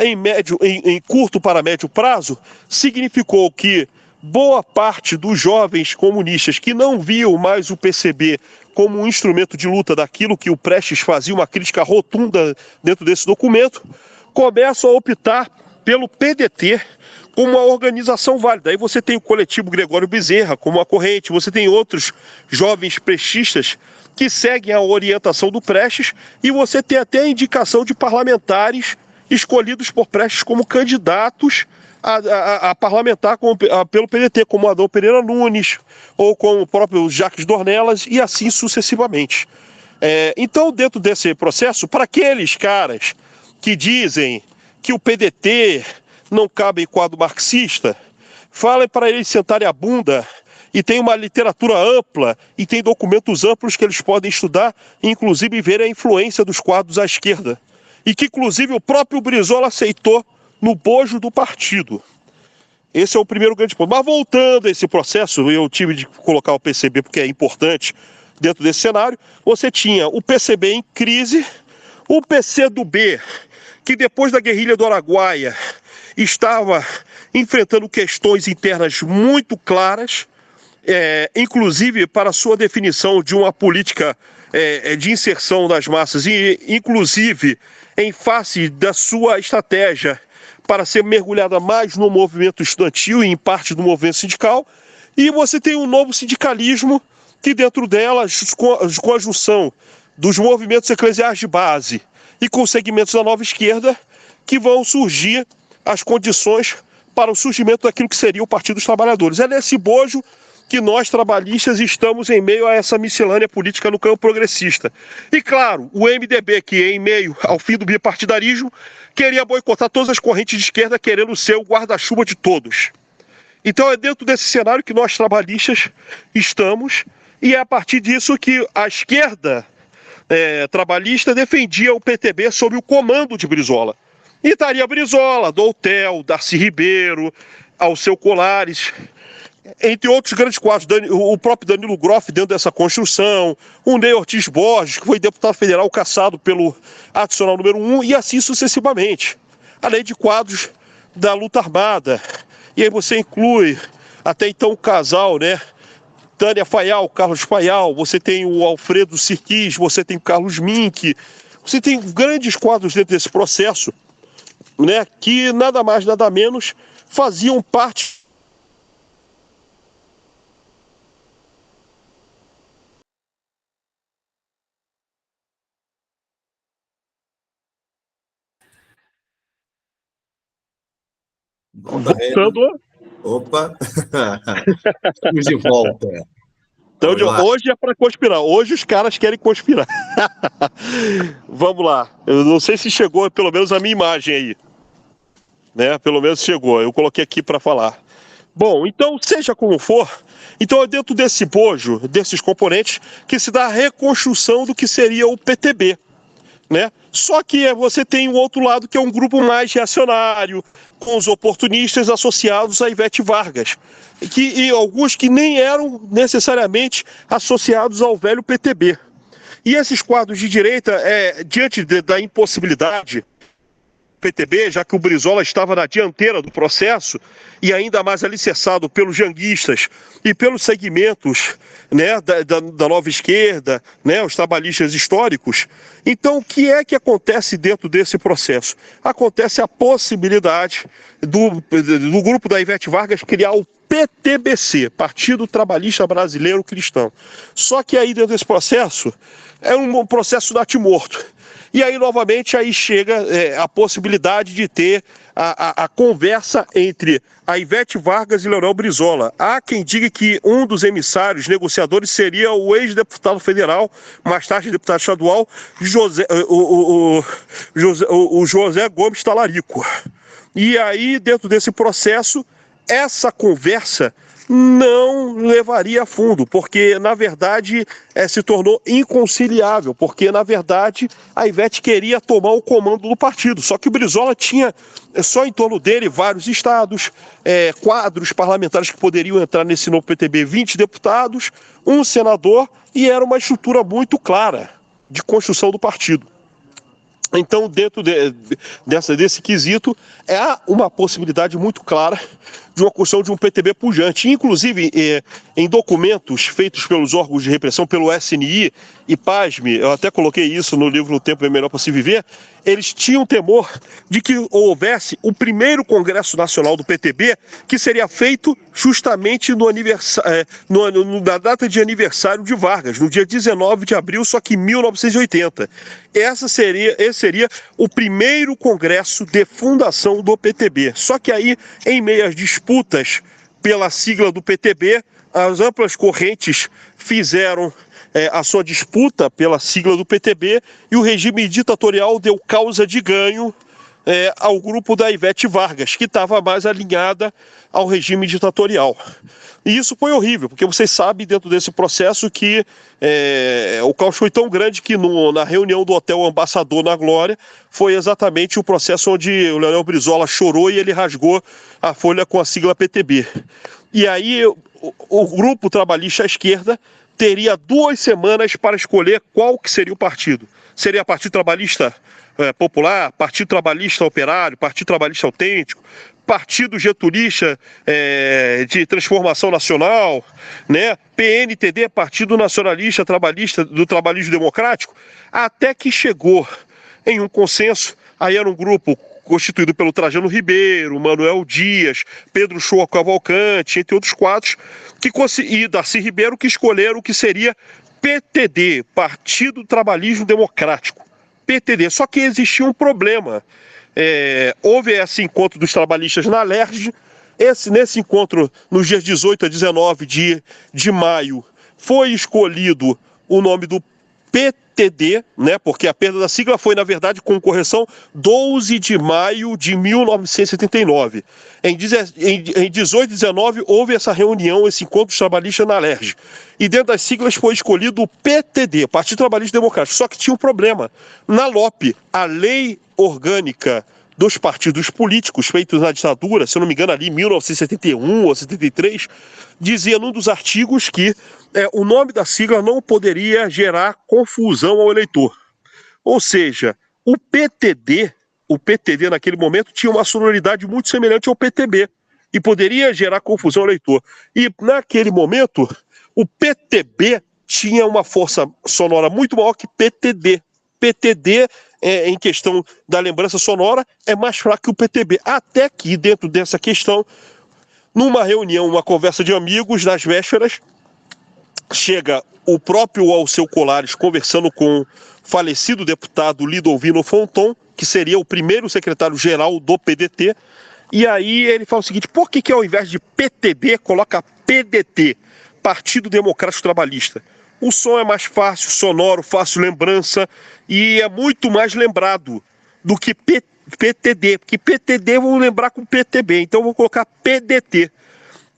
em curto para médio prazo, significou que boa parte dos jovens comunistas que não viam mais o PCB como um instrumento de luta daquilo que o Prestes fazia uma crítica rotunda dentro desse documento, começam a optar pelo PDT como uma organização válida. Aí você tem o coletivo Gregório Bezerra como uma corrente, você tem outros jovens prestistas que seguem a orientação do Prestes, e você tem até a indicação de parlamentares escolhidos por Prestes como candidatos a parlamentar pelo PDT, como Adão Pereira Nunes, ou como o próprio Jacques Dornelas, e assim sucessivamente. Então, dentro desse processo, para aqueles caras que dizem que o PDT não cabe em quadro marxista, falem para eles sentarem a bunda, e tem uma literatura ampla, e tem documentos amplos que eles podem estudar, e inclusive ver a influência dos quadros à esquerda. E que, inclusive, o próprio Brizola aceitou no bojo do partido. Esse é o primeiro grande ponto. Mas voltando a esse processo, eu tive de colocar o PCB porque é importante dentro desse cenário. Você tinha o PCB em crise, o PCdoB, que depois da guerrilha do Araguaia estava enfrentando questões internas muito claras, inclusive para sua definição de uma política de inserção das massas, e inclusive em face da sua estratégia para ser mergulhada mais no movimento estudantil e em parte do movimento sindical. E você tem um novo sindicalismo que dentro dela, com a junção dos movimentos eclesiais de base e com segmentos da nova esquerda, que vão surgir as condições para o surgimento daquilo que seria o Partido dos Trabalhadores. É nesse bojo que nós, trabalhistas, estamos em meio a essa miscelânea política no campo progressista. E, claro, o MDB, que em meio ao fim do bipartidarismo, queria boicotar todas as correntes de esquerda, querendo ser o guarda-chuva de todos. Então é dentro desse cenário que nós, trabalhistas, estamos, e é a partir disso que a esquerda trabalhista defendia o PTB sob o comando de Brizola. E estaria Brizola, Doutel, Darcy Ribeiro, Alceu Colares, entre outros grandes quadros, o próprio Danilo Groff dentro dessa construção, o Ney Ortiz Borges, que foi deputado federal cassado pelo adicional número 1, e assim sucessivamente. Além de quadros da luta armada. E aí você inclui até então o casal, né? Tânia Fayal, Carlos Fayal, você tem o Alfredo Sirquis, você tem o Carlos Mink, você tem grandes quadros dentro desse processo, né? Que nada mais, nada menos faziam parte. Voltando. Opa! Estamos de volta. Então, hoje é para conspirar. Hoje os caras querem conspirar. Vamos lá. Eu não sei se chegou pelo menos a minha imagem aí. Né? Pelo menos chegou. Eu coloquei aqui para falar. Bom, então, seja como for, então é dentro desse bojo, desses componentes, que se dá a reconstrução do que seria o PTB. Né? Só que você tem o outro lado, que é um grupo mais reacionário, com os oportunistas associados a Ivete Vargas, e alguns que nem eram necessariamente associados ao velho PTB. E esses quadros de direita, diante da impossibilidade PTB, já que o Brizola estava na dianteira do processo e ainda mais alicerçado pelos janguistas e pelos segmentos, né, da nova esquerda, né, os trabalhistas históricos. Então, o que é que acontece dentro desse processo? Acontece a possibilidade do grupo da Ivete Vargas criar o PTBC, Partido Trabalhista Brasileiro Cristão. Só que aí dentro desse processo é um processo natimorto. E aí, novamente, aí chega a possibilidade de ter a conversa entre a Ivete Vargas e Leonel Brizola. Há quem diga que um dos emissários, negociadores, seria o ex-deputado federal, mais tarde deputado estadual, o José Gomes Talarico. E aí, dentro desse processo, essa conversa não levaria a fundo, porque, na verdade, se tornou inconciliável, porque, na verdade, a Ivete queria tomar o comando do partido, só que o Brizola tinha só em torno dele vários estados, quadros parlamentares que poderiam entrar nesse novo PTB, 20 deputados, um senador, e era uma estrutura muito clara de construção do partido. Então, dentro desse quesito, há uma possibilidade muito clara de uma construção de um PTB pujante. Inclusive, em documentos feitos pelos órgãos de repressão, pelo SNI, e pasme, eu até coloquei isso no livro No Tempo é Melhor para Se Viver, eles tinham temor de que houvesse o primeiro Congresso Nacional do PTB, que seria feito justamente na data de aniversário de Vargas, no dia 19 de abril, só que 1980. Esse seria o primeiro congresso de fundação do PTB. Só que aí, em meio às disputas pela sigla do PTB, as amplas correntes fizeram a sua disputa pela sigla do PTB e o regime ditatorial deu causa de ganho ao grupo da Ivete Vargas, que estava mais alinhada ao regime ditatorial. E isso foi horrível, porque vocês sabem dentro desse processo que o caos foi tão grande que na reunião do Hotel Ambassador na Glória foi exatamente o processo onde o Leonel Brizola chorou e ele rasgou a folha com a sigla PTB. E aí o grupo trabalhista à esquerda teria 2 semanas para escolher qual que seria o partido. Seria Partido Trabalhista Popular, Partido Trabalhista Operário, Partido Trabalhista Autêntico, Partido Getulista de Transformação Nacional, né? PNTD, Partido Nacionalista Trabalhista do Trabalhismo Democrático, até que chegou em um consenso. Aí era um grupo constituído pelo Trajano Ribeiro, Manuel Dias, Pedro Shoa Cavalcante, entre outros quadros, e Darcy Ribeiro, que escolheram o que seria PTD, Partido Trabalhismo Democrático. PTD. Só que existia um problema. Houve esse encontro dos trabalhistas na Alerj. Nesse encontro, nos dias 18 a 19 de maio, foi escolhido o nome do PTD, né, porque a perda da sigla foi, na verdade, com correção, 12 de maio de 1979. Em 18 e 19 houve essa reunião, esse encontro dos trabalhistas na Alerj. E dentro das siglas foi escolhido o PTD, Partido Trabalhista Democrático. Só que tinha um problema. Na LOP, a Lei Orgânica dos Partidos Políticos, feitos na ditadura, se eu não me engano ali em 1971 ou 73, dizia num dos artigos que o nome da sigla não poderia gerar confusão ao eleitor. Ou seja, o PTD naquele momento tinha uma sonoridade muito semelhante ao PTB e poderia gerar confusão ao eleitor. E naquele momento, o PTB tinha uma força sonora muito maior que PTD. PTD, em questão da lembrança sonora, é mais fraco que o PTB. Até que, dentro dessa questão, numa reunião, uma conversa de amigos, nas vésperas, chega o próprio Alceu Colares conversando com o falecido deputado Lidovino Fonton, que seria o primeiro secretário-geral do PDT, e aí ele fala o seguinte: por que ao invés de PTB coloca PDT, Partido Democrático Trabalhista? O som é mais fácil, sonoro, fácil lembrança e é muito mais lembrado do que PTD, porque PTD vão lembrar com PTB, então vou colocar PDT.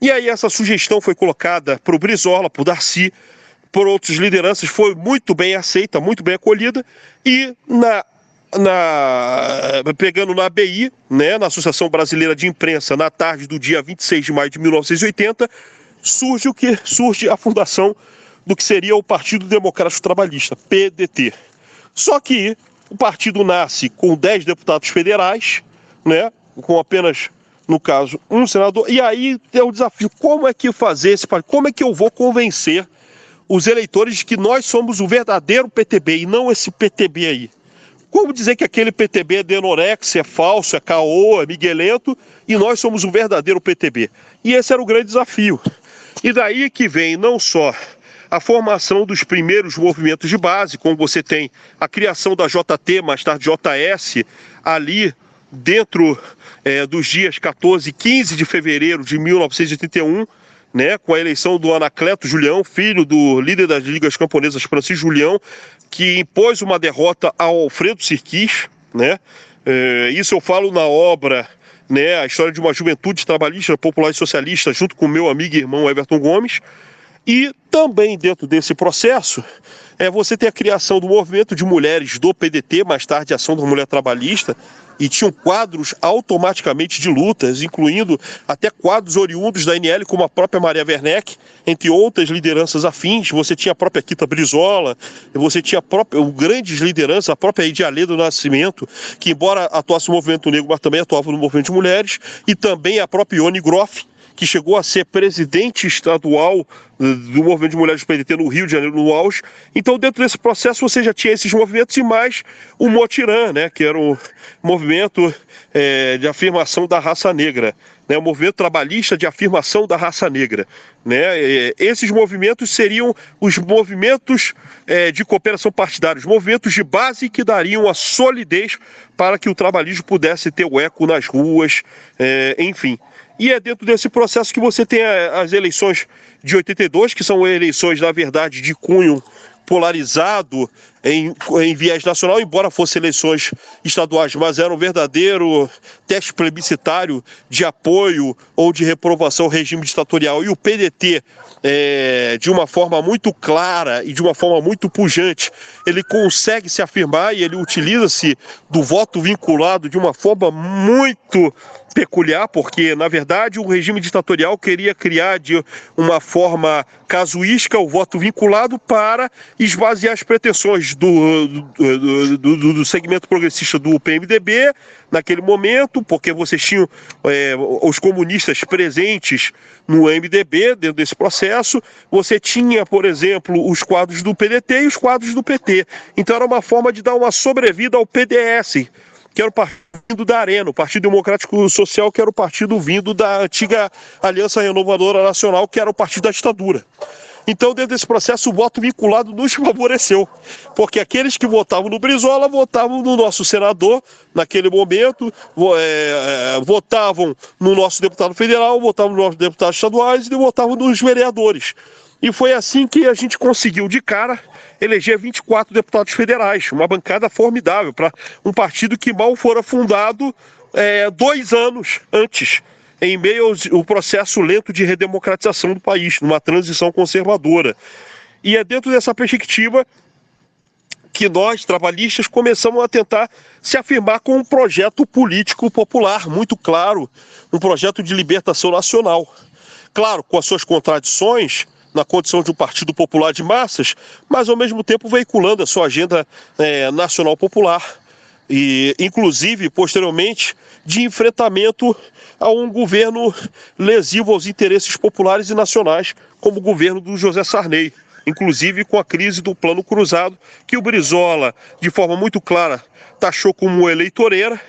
E aí essa sugestão foi colocada para o Brizola, para o Darcy, por outras lideranças, foi muito bem aceita, muito bem acolhida, e pegando na ABI, né, na Associação Brasileira de Imprensa, na tarde do dia 26 de maio de 1980, surge a fundação do que seria o Partido Democrático Trabalhista, PDT. Só que O partido nasce com 10 deputados federais, né, com apenas, no caso, um senador. E aí é o desafio, como é que fazer esse partido? Como é que eu vou convencer os eleitores de que nós somos o verdadeiro PTB e não esse PTB aí? Como dizer que aquele PTB é denorexia, é falso, é caô, é miguelento, e nós somos o verdadeiro PTB? E esse era o grande desafio. E daí que vem não só a formação dos primeiros movimentos de base, como você tem a criação da JT, mais tarde JS, ali dentro dos dias 14 e 15 de fevereiro de 1981, né, com a eleição do Anacleto Julião, filho do líder das Ligas Camponesas, Francisco Julião, que impôs uma derrota ao Alfredo Sirquis, né? Isso eu falo na obra, né, a história de uma juventude trabalhista, popular e socialista, junto com meu amigo e irmão Everton Gomes. E também dentro desse processo, você tem a criação do movimento de mulheres do PDT, mais tarde Ação da Mulher Trabalhista, e tinham quadros automaticamente de lutas, incluindo até quadros oriundos da ANL, como a própria Maria Werneck, entre outras lideranças afins. Você tinha a própria Quita Brizola, você tinha grandes lideranças, a própria Idialê do Nascimento, que embora atuasse no movimento negro, mas também atuava no movimento de mulheres, e também a própria Ione Groff, que chegou a ser presidente estadual do movimento de mulheres do PDT no Rio de Janeiro, no auge. Então, dentro desse processo, você já tinha esses movimentos e mais o Motirã, né, que era o movimento de afirmação da raça negra, né, o movimento trabalhista de afirmação da raça negra. Né. Esses movimentos seriam os movimentos de cooperação partidária, os movimentos de base que dariam a solidez para que o trabalhismo pudesse ter o eco nas ruas, enfim. E é dentro desse processo que você tem as eleições de 82, que são eleições, na verdade, de cunho polarizado em viés nacional, embora fossem eleições estaduais, mas era um verdadeiro teste plebiscitário de apoio ou de reprovação ao regime ditatorial. E o PDT, de uma forma muito clara e de uma forma muito pujante, ele consegue se afirmar e ele utiliza-se do voto vinculado de uma forma muito peculiar, porque, na verdade, o regime ditatorial queria criar de uma forma casuística o voto vinculado para esvaziar as pretensões do segmento progressista do PMDB naquele momento, porque vocês tinham os comunistas presentes no MDB dentro desse processo, você tinha, por exemplo, os quadros do PDT e os quadros do PT. Então era uma forma de dar uma sobrevida ao PDS, que era o partido da Arena, o Partido Democrático Social, que era o partido vindo da antiga Aliança Renovadora Nacional, que era o partido da ditadura. Então, dentro desse processo, o voto vinculado nos favoreceu, porque aqueles que votavam no Brizola votavam no nosso senador, naquele momento, votavam no nosso deputado federal, votavam nos nossos deputados estaduais e votavam nos vereadores. E foi assim que a gente conseguiu, de cara, eleger 24 deputados federais, uma bancada formidável para um partido que mal fora fundado 2 anos antes, em meio ao processo lento de redemocratização do país, numa transição conservadora. E é dentro dessa perspectiva que nós, trabalhistas, começamos a tentar se afirmar com um projeto político popular, muito claro, um projeto de libertação nacional. Claro, com as suas contradições, na condição de um partido popular de massas, mas ao mesmo tempo veiculando a sua agenda nacional popular e, inclusive, posteriormente, de enfrentamento a um governo lesivo aos interesses populares e nacionais, como o governo do José Sarney, inclusive com a crise do Plano Cruzado, que o Brizola, de forma muito clara, taxou como eleitoreira,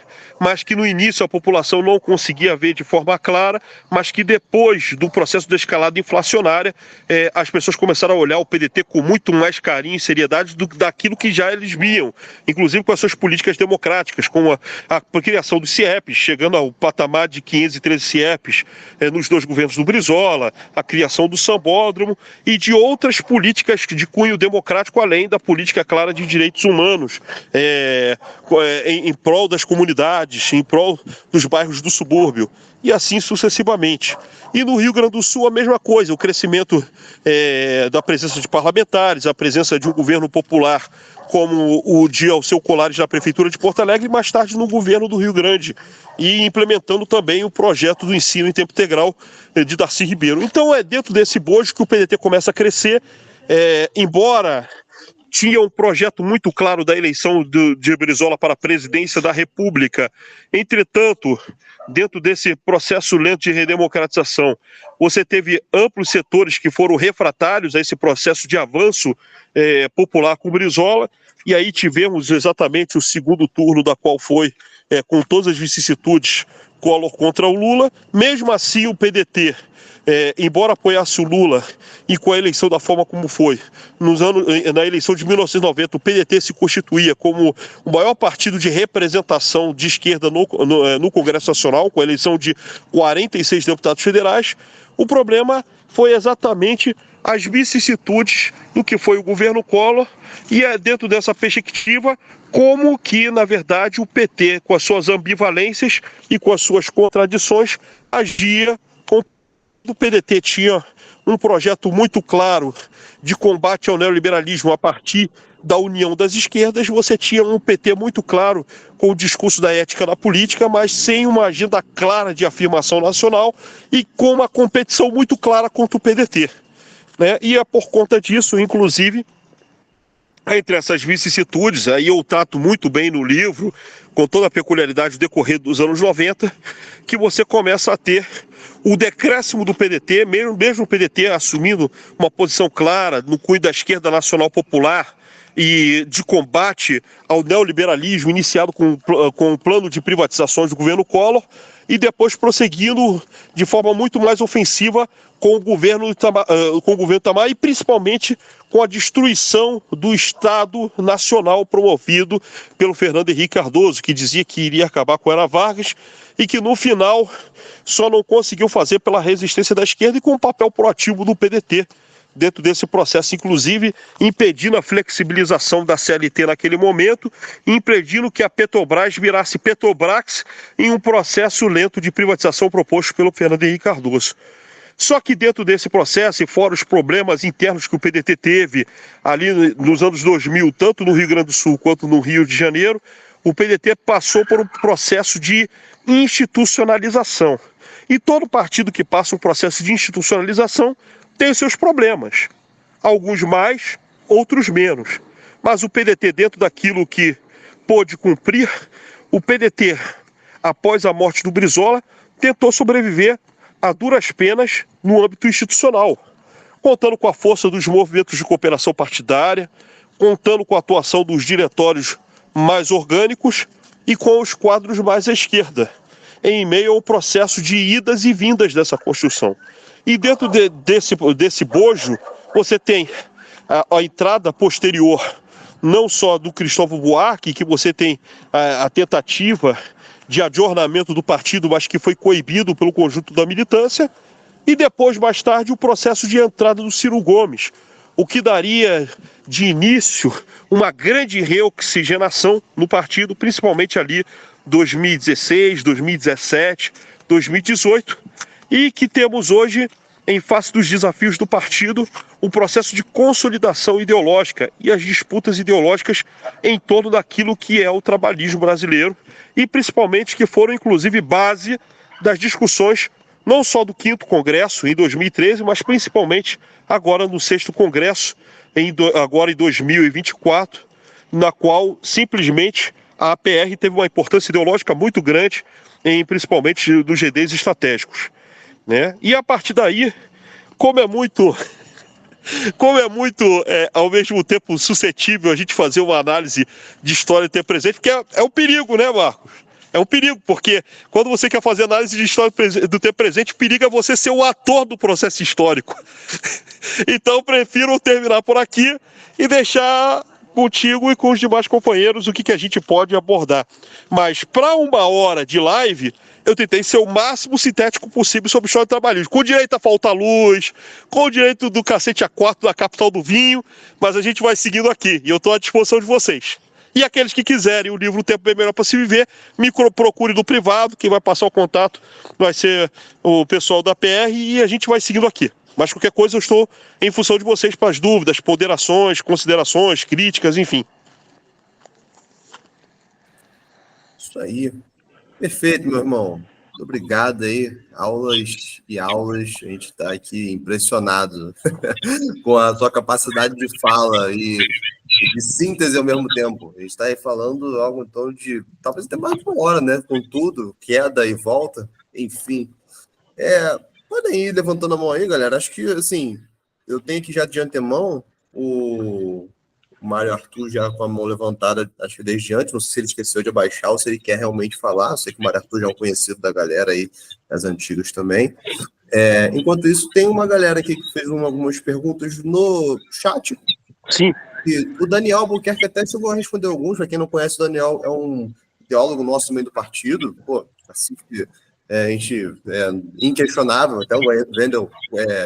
mas que no início a população não conseguia ver de forma clara, mas que depois do processo da escalada inflacionária, as pessoas começaram a olhar o PDT com muito mais carinho e seriedade daquilo que já eles viam, inclusive com as suas políticas democráticas, com a criação dos CIEPs, chegando ao patamar de 513 CIEPs nos 2 governos do Brizola, a criação do Sambódromo e de outras políticas de cunho democrático, além da política clara de direitos humanos, em prol das comunidades, em prol dos bairros do subúrbio, e assim sucessivamente. E no Rio Grande do Sul a mesma coisa, o crescimento da presença de parlamentares, a presença de um governo popular como o de Alceu Colares na Prefeitura de Porto Alegre e mais tarde no governo do Rio Grande, e implementando também o projeto do ensino em tempo integral de Darcy Ribeiro. Então é dentro desse bojo que o PDT começa a crescer, embora tinha um projeto muito claro da eleição de Brizola para a presidência da República. Entretanto, dentro desse processo lento de redemocratização, você teve amplos setores que foram refratários a esse processo de avanço popular com Brizola, e aí tivemos exatamente o segundo turno, da qual foi, com todas as vicissitudes, Collor contra o Lula. Mesmo assim, o PDT, embora apoiasse o Lula e com a eleição da forma como foi, na eleição de 1990, o PDT se constituía como o maior partido de representação de esquerda no Congresso Nacional, com a eleição de 46 deputados federais. O problema foi exatamente as vicissitudes do que foi o governo Collor, e dentro dessa perspectiva, como que, na verdade, o PT, com as suas ambivalências e com as suas contradições, agia. O PDT tinha um projeto muito claro de combate ao neoliberalismo a partir da união das esquerdas. Você tinha um PT muito claro com o discurso da ética na política, mas sem uma agenda clara de afirmação nacional e com uma competição muito clara contra o PDT. E é por conta disso, inclusive, entre essas vicissitudes, aí eu trato muito bem no livro, com toda a peculiaridade do decorrer dos anos 90, que você começa a ter o decréscimo do PDT, mesmo o PDT assumindo uma posição clara no cunho da esquerda nacional popular e de combate ao neoliberalismo iniciado com o plano de privatizações do governo Collor, e depois prosseguindo de forma muito mais ofensiva com o governo Itamar, e principalmente com a destruição do Estado Nacional promovido pelo Fernando Henrique Cardoso, que dizia que iria acabar com a Era Vargas e que no final só não conseguiu fazer pela resistência da esquerda e com o papel proativo do PDT dentro desse processo, inclusive impedindo a flexibilização da CLT naquele momento, impedindo que a Petrobras virasse Petrobras em um processo lento de privatização proposto pelo Fernando Henrique Cardoso. Só que dentro desse processo, e fora os problemas internos que o PDT teve ali nos anos 2000, tanto no Rio Grande do Sul quanto no Rio de Janeiro, o PDT passou por um processo de institucionalização. E todo partido que passa um processo de institucionalização tem os seus problemas. Alguns mais, outros menos. Mas o PDT, dentro daquilo que pôde cumprir, o PDT, após a morte do Brizola, tentou sobreviver a duras penas no âmbito institucional, contando com a força dos movimentos de cooperação partidária, contando com a atuação dos diretórios mais orgânicos e com os quadros mais à esquerda, em meio ao processo de idas e vindas dessa construção. E dentro desse bojo, você tem a entrada posterior, não só do Cristóvão Buarque, que você tem a tentativa de adornamento do partido, mas que foi coibido pelo conjunto da militância, e depois, mais tarde, o processo de entrada do Ciro Gomes, o que daria de início uma grande reoxigenação no partido, principalmente ali 2016, 2017, 2018, e que temos hoje, em face dos desafios do partido, um processo de consolidação ideológica e as disputas ideológicas em torno daquilo que é o trabalhismo brasileiro, e principalmente que foram, inclusive, base das discussões não só do 5º Congresso, em 2013, mas principalmente agora no 6º Congresso, agora em 2024, na qual simplesmente a APR teve uma importância ideológica muito grande, principalmente nos GDs estratégicos. E a partir daí, como é muito ao mesmo tempo suscetível a gente fazer uma análise de história do tempo presente, porque é um perigo, né, Marcos? É um perigo, porque quando você quer fazer análise de história do tempo presente, o perigo é você ser o ator do processo histórico. Então, prefiro terminar por aqui e deixar contigo e com os demais companheiros o que a gente pode abordar. Mas, para 1 hora de live, eu tentei ser o máximo sintético possível sobre história do trabalhismo, com direito a faltar luz, com o direito do cacete A4 da capital do vinho, mas a gente vai seguindo aqui, e eu estou à disposição de vocês. E aqueles que quiserem o livro O Tempo Bem Melhor para Se Viver, me procure no privado, quem vai passar o contato vai ser o pessoal da PR, e a gente vai seguindo aqui. Mas qualquer coisa eu estou em função de vocês para as dúvidas, ponderações, considerações, críticas, enfim. Isso aí. Perfeito, meu irmão. Muito obrigado aí. Aulas e aulas. A gente está aqui impressionado com a sua capacidade de fala e de síntese ao mesmo tempo. A gente está aí falando algo em torno de talvez até mais de uma hora, né? Com tudo, queda e volta, enfim. Podem ir levantando a mão aí, galera. Acho que, assim, eu tenho aqui já de antemão o Mário Arthur já com a mão levantada, acho que desde antes. Não sei se ele esqueceu de abaixar ou se ele quer realmente falar. Eu sei que o Mário Arthur já é um conhecido da galera aí, das antigas também. Enquanto isso, tem uma galera aqui que fez algumas perguntas no chat. Sim. E o Daniel Albuquerque até chegou a responder alguns. Para quem não conhece, o Daniel é um teólogo nosso no meio do partido. Pô, assim que a gente inquestionável, até o Wendel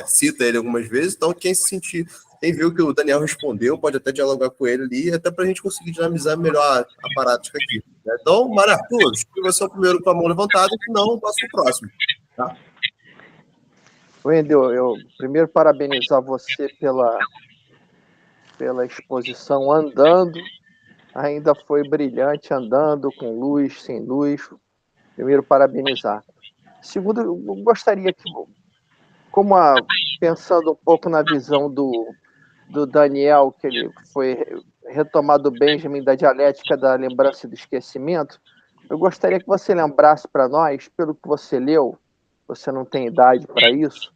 cita ele algumas vezes. Então, quem se sentir, quem viu que o Daniel respondeu, pode até dialogar com ele ali, até para a gente conseguir dinamizar melhor a prática aqui. Né? Então, Mário Arthur, acho que você é o primeiro com a mão levantada, se não, eu passo o próximo. Tá? Wendel, eu primeiro parabenizar você pela exposição andando, ainda foi brilhante andando, com luz, sem luz. Primeiro, parabenizar. Segundo, eu gostaria que, pensando um pouco na visão do Daniel, que ele foi retomado do Benjamin, da dialética da lembrança e do esquecimento, eu gostaria que você lembrasse para nós, pelo que você leu, você não tem idade para isso,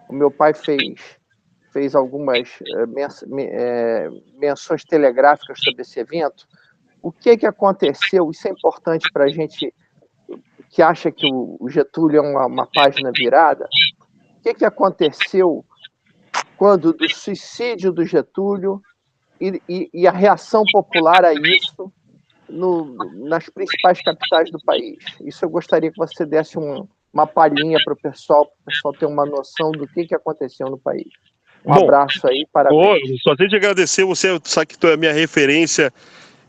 o meu pai fez algumas menções telegráficas sobre esse evento. O que aconteceu? Isso é importante para a gente que acha que o Getúlio é uma página virada. O que aconteceu quando do suicídio do Getúlio e a reação popular a isso nas principais capitais do país? Isso eu gostaria que você desse uma palhinha para o pessoal ter uma noção do que aconteceu no país. Abraço aí, parabéns. Só tenho de agradecer, você sabe que tu é a minha referência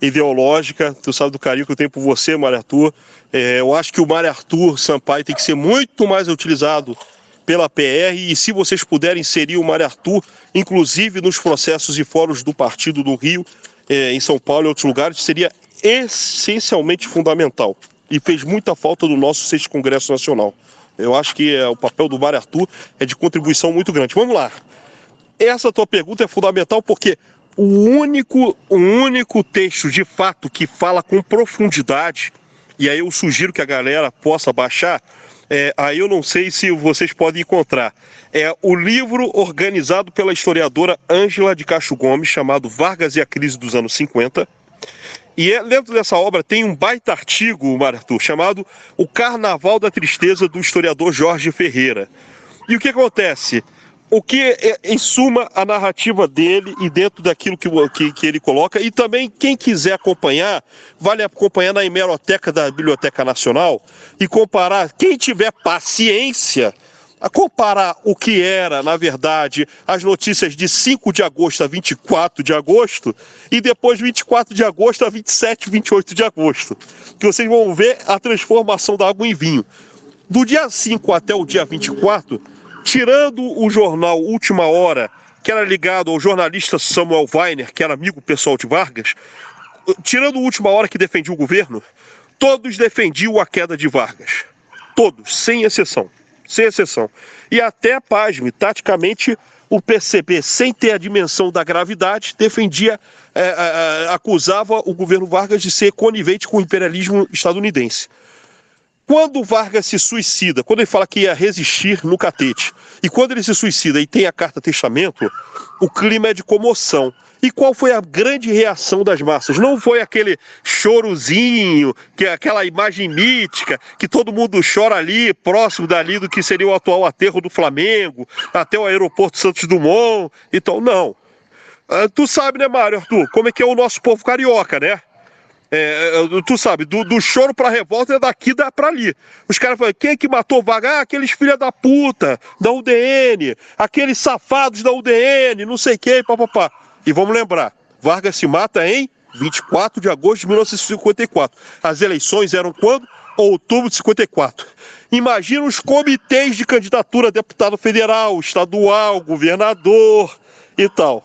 ideológica, tu sabe do carinho que eu tenho por você, Mário Arthur. Eu acho que o Mário Arthur Sampaio tem que ser muito mais utilizado pela PR, e se vocês puderem inserir o Mário Arthur, inclusive nos processos e fóruns do partido do Rio, em São Paulo e outros lugares, seria essencialmente fundamental. E fez muita falta do nosso 6º Congresso Nacional. Eu acho que o papel do Mário Arthur é de contribuição muito grande. Vamos lá. Essa tua pergunta é fundamental porque o único texto de fato que fala com profundidade, e aí eu sugiro que a galera possa baixar, aí eu não sei se vocês podem encontrar, é o livro organizado pela historiadora Ângela de Castro Gomes, chamado Vargas e a Crise dos Anos 50, e dentro dessa obra tem um baita artigo, Mário Arthur, chamado O Carnaval da Tristeza, do historiador Jorge Ferreira. E o que acontece? O que em suma a narrativa dele e dentro daquilo que ele coloca, e também quem quiser acompanhar, vale acompanhar na hemeroteca da Biblioteca Nacional e comparar, quem tiver paciência, a comparar o que era, na verdade, as notícias de 5 de agosto a 24 de agosto e depois 24 de agosto a 27, 28 de agosto, que vocês vão ver a transformação da água em vinho. Do dia 5 até o dia 24, tirando o jornal Última Hora, que era ligado ao jornalista Samuel Weiner, que era amigo pessoal de Vargas, tirando o Última Hora que defendia o governo, todos defendiam a queda de Vargas. Todos, sem exceção. Sem exceção. E até, pasme, taticamente, o PCB, sem ter a dimensão da gravidade, acusava o governo Vargas de ser conivente com o imperialismo estadunidense. Quando o Vargas se suicida, quando ele fala que ia resistir no Catete, e quando ele se suicida e tem a carta testamento, o clima é de comoção. E qual foi a grande reação das massas? Não foi aquele chorozinho, que é aquela imagem mítica, que todo mundo chora ali, próximo dali do que seria o atual aterro do Flamengo, até o aeroporto Santos Dumont, então não. Tu sabe, né, Mário Arthur, como é que é o nosso povo carioca, né? Tu sabe, do choro pra revolta é daqui pra ali. Os caras falam, quem é que matou Vargas? Aqueles filha da puta da UDN, aqueles safados da UDN, não sei quem, papapá. E vamos lembrar, Vargas se mata em 24 de agosto de 1954. As eleições eram quando? Outubro de 54. Imagina os comitês de candidatura a deputado federal, estadual, governador e tal.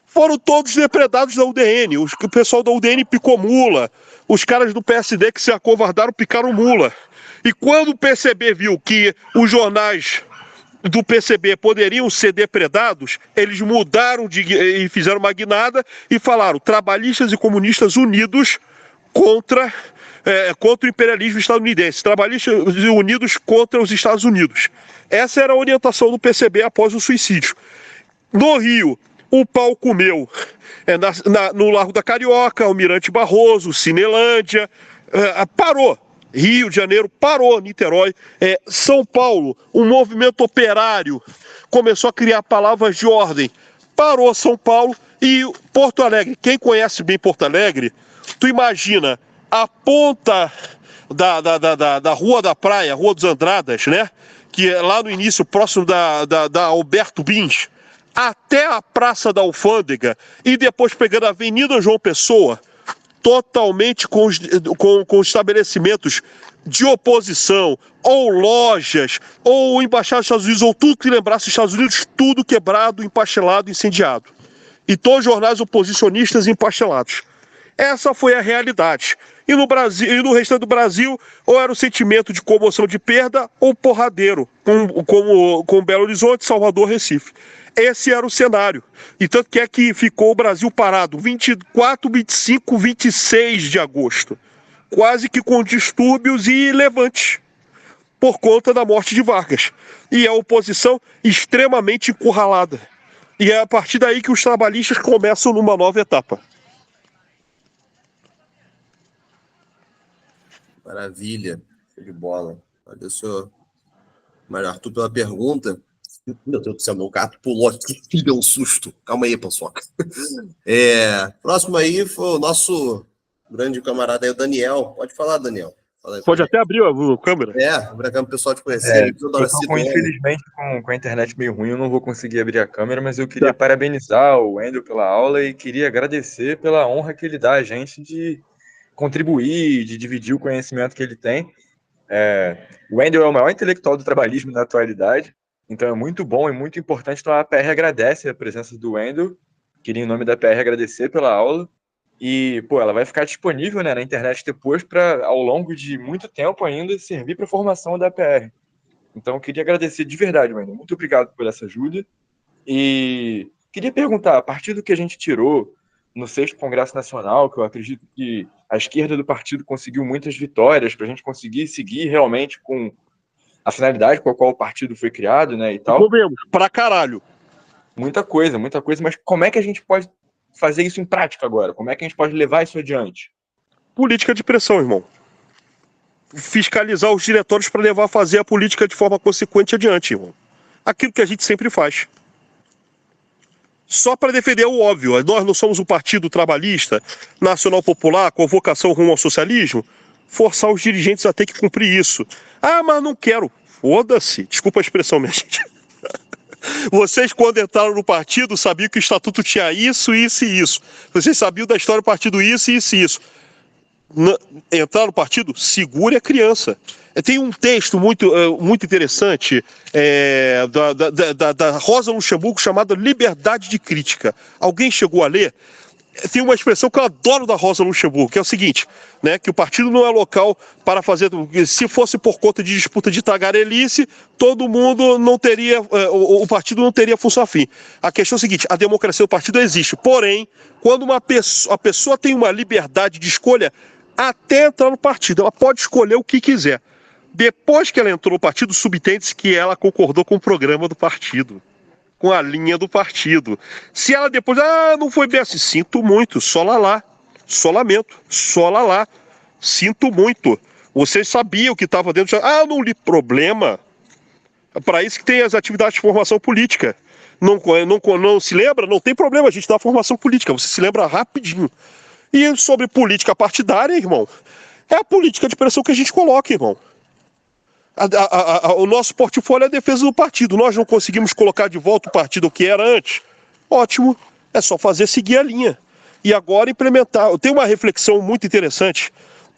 Foram todos depredados da UDN. O pessoal da UDN picou mula. Os caras do PSD que se acovardaram picaram mula. E quando o PCB viu que os jornais do PCB poderiam ser depredados, eles mudaram e fizeram uma guinada e falaram: trabalhistas e comunistas unidos contra o imperialismo estadunidense, trabalhistas unidos contra os Estados Unidos. Essa era a orientação do PCB após o suicídio. No Rio, o pau comeu no Largo da Carioca, Almirante Barroso, Cinelândia, parou. Rio de Janeiro parou, Niterói, São Paulo, o movimento operário começou a criar palavras de ordem, parou São Paulo. E Porto Alegre, quem conhece bem Porto Alegre, tu imagina a ponta da Rua da Praia, Rua dos Andradas, né? Que é lá no início, próximo da Alberto Bins, até a Praça da Alfândega, e depois pegando a Avenida João Pessoa, totalmente com estabelecimentos de oposição, ou lojas, ou embaixadas dos Estados Unidos, ou tudo que lembrasse dos Estados Unidos, tudo quebrado, empastelado, incendiado. E todos os jornais oposicionistas empastelados. Essa foi a realidade. E no Brasil, e no restante do Brasil, ou era o sentimento de comoção de perda, ou porradeiro, com Belo Horizonte, Salvador, Recife. Esse era o cenário. E tanto que ficou o Brasil parado 24, 25, 26 de agosto. Quase que com distúrbios e levantes, por conta da morte de Vargas. E a oposição extremamente encurralada. E é a partir daí que os trabalhistas começam numa nova etapa. Maravilha, show de bola. Olha, senhor Mário Arthur, pela pergunta. Meu Deus do céu, meu gato pulou aqui e deu um susto. Calma aí, Paçoca. Próximo aí foi o nosso grande camarada aí, o Daniel. Pode falar, Daniel. Fala aí, pode até abrir a câmera. Abrir a câmera, o pessoal te conhecer. Infelizmente, com a internet meio ruim, eu não vou conseguir abrir a câmera, mas eu queria parabenizar o Wendel pela aula e queria agradecer pela honra que ele dá a gente de contribuir, de dividir o conhecimento que ele tem. O Wendel é o maior intelectual do trabalhismo na atualidade, então é muito bom e muito importante. Então a PR agradece a presença do Wendel. Queria, em nome da PR, agradecer pela aula. E, ela vai ficar disponível, né, na internet depois para, ao longo de muito tempo ainda, servir para a formação da PR. Então eu queria agradecer de verdade, Wendel. Muito obrigado por essa ajuda. E queria perguntar, a partir do que a gente tirou no 6º Congresso Nacional, que eu acredito que a esquerda do partido conseguiu muitas vitórias para a gente conseguir seguir realmente com a finalidade com a qual o partido foi criado, né, e tal. Comemos, pra caralho. Muita coisa, mas como é que a gente pode fazer isso em prática agora? Como é que a gente pode levar isso adiante? Política de pressão, irmão. Fiscalizar os diretórios para levar a fazer a política de forma consequente adiante, irmão. Aquilo que a gente sempre faz. Só para defender o óbvio. Nós não somos um partido trabalhista, nacional popular, com vocação rumo ao socialismo. Forçar os dirigentes a ter que cumprir isso. Ah, mas não quero. Foda-se. Desculpa a expressão, minha gente. Vocês, quando entraram no partido, sabiam que o estatuto tinha isso, isso e isso. Vocês sabiam da história do partido isso, isso e isso. Entrar no partido, segure a criança. Tem um texto muito interessante da Rosa Luxemburgo chamado Liberdade de Crítica. Alguém chegou a ler? Tem uma expressão que eu adoro da Rosa Luxemburgo, que é o seguinte, né, que o partido não é local para fazer... Se fosse por conta de disputa de tagarelice, todo mundo não teria... O partido não teria função afim. A questão é a seguinte, a democracia do partido existe, porém, quando a pessoa tem uma liberdade de escolha, até entrar no partido, ela pode escolher o que quiser. Depois que ela entrou no partido, subtende-se que ela concordou com o programa do partido, com a linha do partido. Se ela depois, não foi bem assim, sinto muito, só lá, só lamento, só lá, sinto muito. Vocês sabiam que estava dentro, não li problema. É para isso que tem as atividades de formação política. Não se lembra? Não tem problema, a gente dá formação política, você se lembra rapidinho. E sobre política partidária, irmão, é a política de pressão que a gente coloca, irmão. O nosso portfólio é a defesa do partido. Nós não conseguimos colocar de volta o partido que era antes. Ótimo, é só seguir a linha. E agora implementar. Tem uma reflexão muito interessante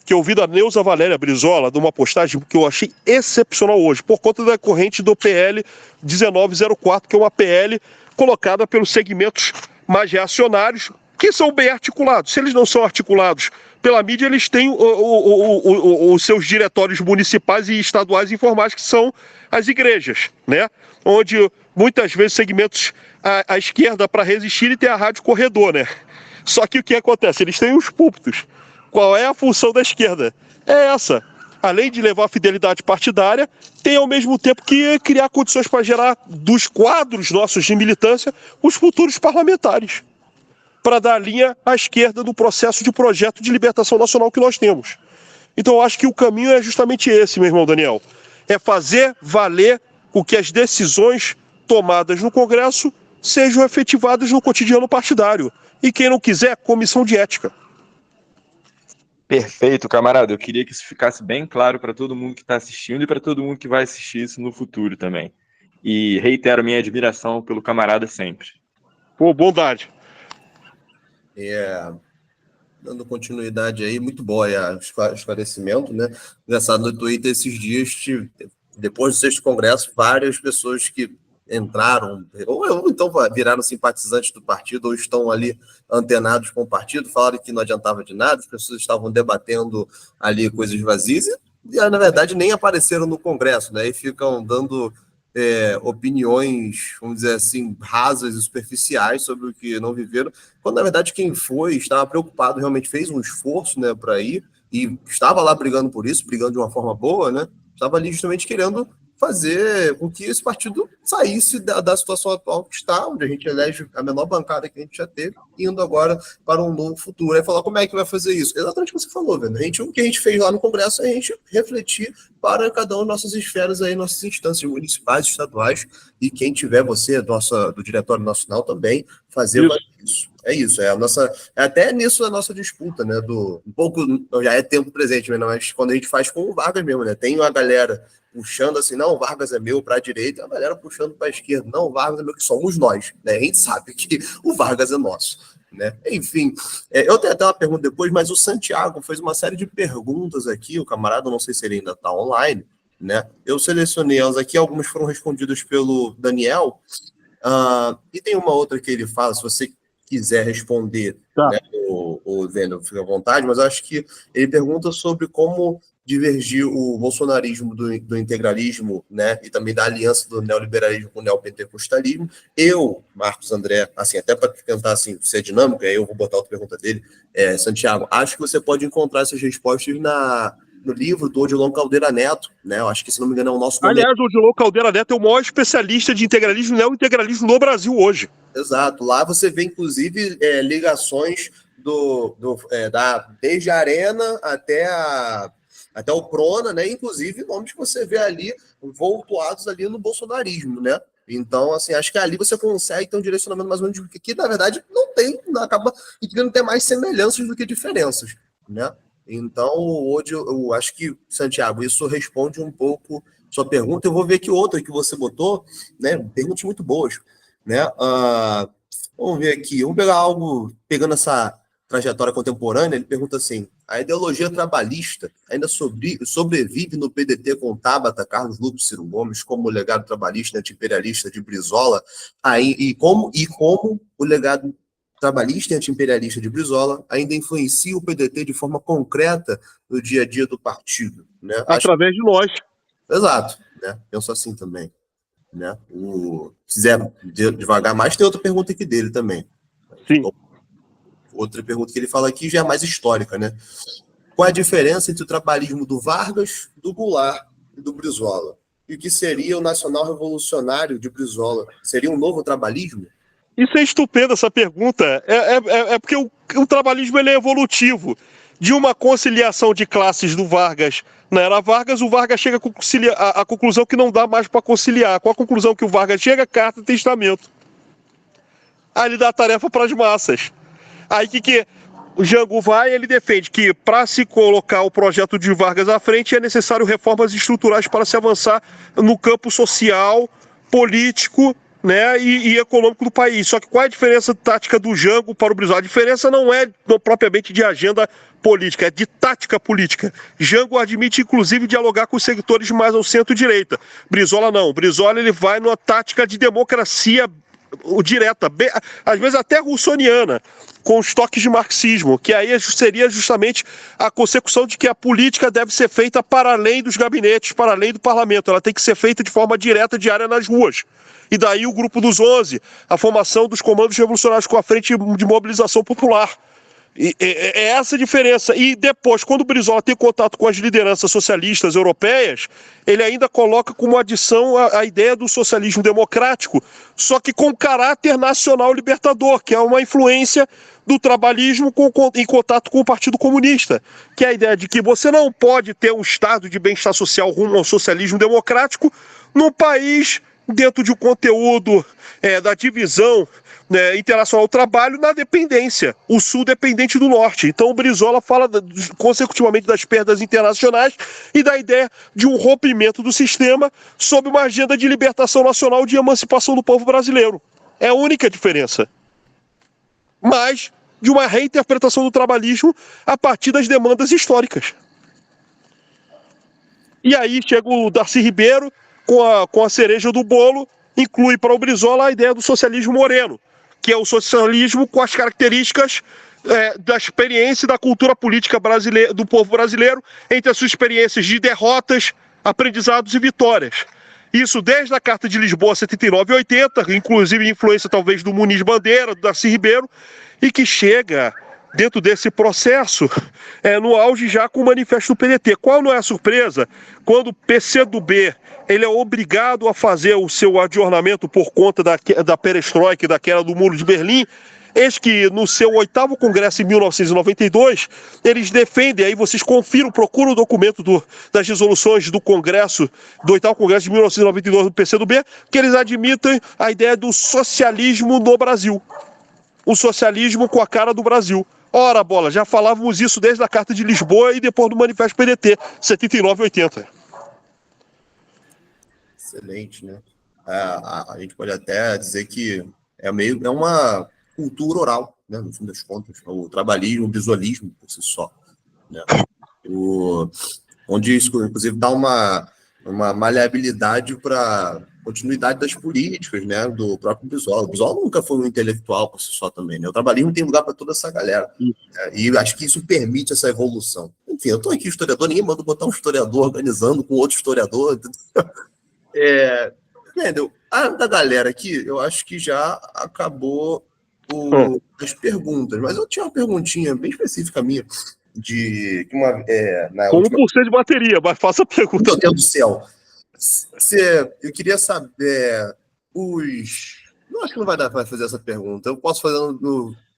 que eu ouvi da Neuza Valéria Brizola, de uma postagem que eu achei excepcional hoje, por conta da corrente do PL 1904, que é uma PL colocada pelos segmentos mais reacionários, que são bem articulados. Se eles não são articulados pela mídia, eles têm os seus diretórios municipais e estaduais informais, que são as igrejas, né? Onde muitas vezes segmentos à esquerda, para resistir, e tem a rádio corredor, né? Só que o que acontece? Eles têm os púlpitos. Qual é a função da esquerda? É essa. Além de levar a fidelidade partidária, tem ao mesmo tempo que criar condições para gerar dos quadros nossos de militância os futuros parlamentares, para dar linha à esquerda do processo de projeto de libertação nacional que nós temos. Então eu acho que o caminho é justamente esse, meu irmão Daniel. É fazer valer o que as decisões tomadas no Congresso sejam efetivadas no cotidiano partidário. E quem não quiser, comissão de ética. Perfeito, camarada. Eu queria que isso ficasse bem claro para todo mundo que está assistindo e para todo mundo que vai assistir isso no futuro também. E reitero minha admiração pelo camarada sempre. Pô, bondade. Dando continuidade aí, muito bom o esclarecimento, né? Engraçado, no Twitter esses dias, depois do 6º Congresso, várias pessoas que entraram, ou então viraram simpatizantes do partido, ou estão ali antenados com o partido, falaram que não adiantava de nada, as pessoas estavam debatendo ali coisas vazias, e na verdade nem apareceram no Congresso, né? E ficam dando opiniões, vamos dizer assim, rasas e superficiais sobre o que não viveram, quando na verdade quem foi estava preocupado, realmente fez um esforço, né, para ir, e estava lá brigando por isso, brigando de uma forma boa, né? Estava ali justamente querendo fazer com que esse partido saísse da situação atual que está, onde a gente elege a menor bancada que a gente já teve, indo agora para um novo futuro. Aí falar como é que vai fazer isso? Exatamente o que você falou, velho. O que a gente fez lá no Congresso é a gente refletir para cada uma das nossas esferas aí, nossas instâncias municipais, estaduais, e quem tiver você, do Diretório Nacional também, fazer isso. É isso, é até nisso a nossa disputa, né? Um pouco, já é tempo presente, mas quando a gente faz com o Vargas mesmo, né? Tem uma galera puxando assim, não, o Vargas é meu para a direita, e a galera puxando para a esquerda, não, o Vargas é meu, que somos nós, né? A gente sabe que o Vargas é nosso, né? Enfim, eu tenho até uma pergunta depois, mas o Santiago fez uma série de perguntas aqui, o camarada, não sei se ele ainda está online, né? Eu selecionei elas aqui, algumas foram respondidas pelo Daniel, e tem uma outra que ele fala, se você quiser responder, tá, né, o Vendo, fica à vontade, mas eu acho que ele pergunta sobre como divergir o bolsonarismo do integralismo, né, e também da aliança do neoliberalismo com o neopentecostalismo. Eu, Marcos André, assim, até para tentar assim, ser dinâmico, aí eu vou botar outra pergunta dele, Santiago, acho que você pode encontrar essas respostas no livro do Odilon Caldeira Neto, né? Eu acho que, se não me engano, é o nosso momento. Aliás, o Odilon Caldeira Neto é o maior especialista de integralismo e neointegralismo no Brasil hoje. Exato. Lá você vê, inclusive, ligações desde a Arena até o Prona, né? Inclusive, nomes que você vê ali voltados ali no bolsonarismo, né? Então, assim, acho que ali você consegue ter um direcionamento mais ou menos que na verdade, acaba tendo ter mais semelhanças do que diferenças, né? Então, hoje eu acho que, Santiago, isso responde um pouco sua pergunta. Eu vou ver aqui outra que você botou, né? Perguntas muito boas, né? Vamos ver aqui. Vamos pegar algo, pegando essa trajetória contemporânea, ele pergunta assim, a ideologia trabalhista ainda sobrevive no PDT com Tabata, Carlos Lupe, Ciro Gomes, como o legado trabalhista anti-imperialista de Brizola, e como o legado trabalhista e anti-imperialista de Brizola ainda influencia o PDT de forma concreta no dia a dia do partido, né? Através de nós. Exato, né? Penso assim também, né? Se quiser devagar mais, tem outra pergunta aqui dele também. Sim. Outra pergunta que ele fala aqui já é mais histórica, né? Qual é a diferença entre o trabalhismo do Vargas, do Goulart e do Brizola? E o que seria o nacional revolucionário de Brizola? Seria um novo trabalhismo? Isso é estupendo, essa pergunta. É porque o trabalhismo ele é evolutivo. De uma conciliação de classes do Vargas na era Vargas, o Vargas chega à conclusão que não dá mais para conciliar. Com a conclusão que o Vargas chega, carta e testamento. Aí ele dá a tarefa para as massas. Aí que o Jango vai, ele defende que para se colocar o projeto de Vargas à frente é necessário reformas estruturais para se avançar no campo social, político, né, e econômico do país. Só que qual é a diferença tática do Jango para o Brizola? A diferença não é propriamente de agenda política, é de tática política. Jango admite, inclusive, dialogar com os setores mais ao centro-direita. Brizola não. Brizola ele vai numa tática de democracia direta, às vezes até russoniana, com os toques de marxismo, que aí seria justamente a consecução de que a política deve ser feita para além dos gabinetes, para além do parlamento. Ela tem que ser feita de forma direta, diária nas ruas. E daí o Grupo dos 11, a formação dos comandos revolucionários com a Frente de Mobilização Popular. É essa a diferença. E depois, quando o Brizola tem contato com as lideranças socialistas europeias, ele ainda coloca como adição a ideia do socialismo democrático, só que com caráter nacional libertador, que é uma influência do trabalhismo em contato com o Partido Comunista, que é a ideia de que você não pode ter um estado de bem-estar social rumo ao socialismo democrático num país dentro de um conteúdo da divisão internacional do trabalho na dependência, o sul dependente do norte. Então o Brizola fala consecutivamente das perdas internacionais e da ideia de um rompimento do sistema sob uma agenda de libertação nacional, de emancipação do povo brasileiro. É a única diferença. Mas de uma reinterpretação do trabalhismo a partir das demandas históricas. E aí chega o Darcy Ribeiro com a cereja do bolo, inclui para o Brizola a ideia do socialismo moreno, que é o socialismo com as características da experiência e da cultura política brasileira, do povo brasileiro, entre as suas experiências de derrotas, aprendizados e vitórias. Isso desde a Carta de Lisboa 79 e 80, inclusive influência talvez do Muniz Bandeira, do Darcy Ribeiro, e que chega dentro desse processo no auge já com o manifesto do PDT. Qual não é a surpresa? Quando o PCdoB ele é obrigado a fazer o seu adornamento por conta da perestroika, da queda do Muro de Berlim, eis que no seu 8º congresso em 1992, eles defendem, aí vocês confiram, procuram o documento das resoluções do congresso, do 8º congresso de 1992 do PCdoB, que eles admitem a ideia do socialismo no Brasil. O socialismo com a cara do Brasil. Ora, bola, já falávamos isso desde a Carta de Lisboa e depois do Manifesto PDT, 79 e 80. Excelente, né? A gente pode até dizer que é uma cultura oral, né? No fim das contas, o trabalhismo, o visualismo por si só, né? Onde isso, inclusive, dá uma maleabilidade para continuidade das políticas, né, do próprio Brizola. O Brizola nunca foi um intelectual por si só também, né? O trabalhismo tem lugar para toda essa galera. E acho que isso permite essa evolução. Enfim, eu estou aqui historiador, ninguém manda botar um historiador organizando com outro historiador. Entendeu? Da galera aqui, eu acho que já acabou as perguntas, mas eu tinha uma perguntinha bem específica minha, com 1% de bateria, mas faça a pergunta. Meu Deus do céu. Eu queria saber não, acho que não vai dar para fazer essa pergunta. Eu posso fazer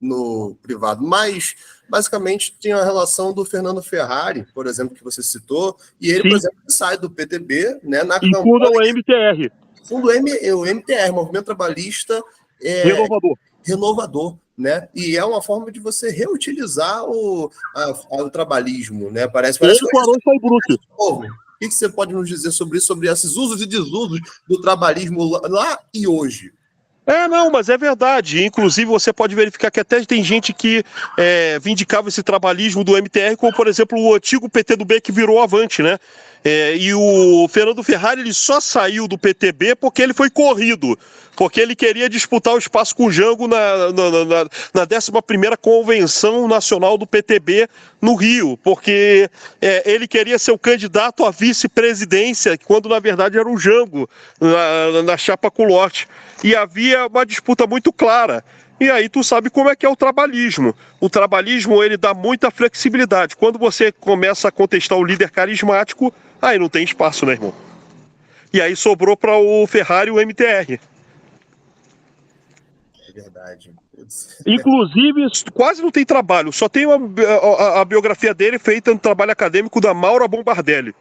no privado, mas basicamente tem a relação do Fernando Ferrari, por exemplo, que você citou, e ele, por exemplo, sai do PTB, né, na campanha. O MTR. O MTR, Movimento Trabalhista Renovador, né? E é uma forma de você reutilizar o trabalhismo, né? Parece que O que você pode nos dizer sobre isso, sobre esses usos e desusos do trabalhismo lá e hoje? Não, mas é verdade. Inclusive, você pode verificar que até tem gente que vindicava esse trabalhismo do MTR, como, por exemplo, o antigo PTdoB que virou Avante, né? E o Fernando Ferrari ele só saiu do PTB porque ele foi corrido, porque ele queria disputar o espaço com o Jango na 11ª Convenção Nacional do PTB no Rio, porque ele queria ser o candidato à vice-presidência, quando na verdade era o Jango, na chapa Culotte. E havia uma disputa muito clara. E aí tu sabe como é que é o trabalhismo. O trabalhismo, ele dá muita flexibilidade. Quando você começa a contestar o líder carismático, aí não tem espaço, né, irmão? E aí sobrou para o Ferrari o MTR. É verdade. Inclusive, quase não tem trabalho. Só tem a biografia dele feita no trabalho acadêmico da Maura Bombardelli.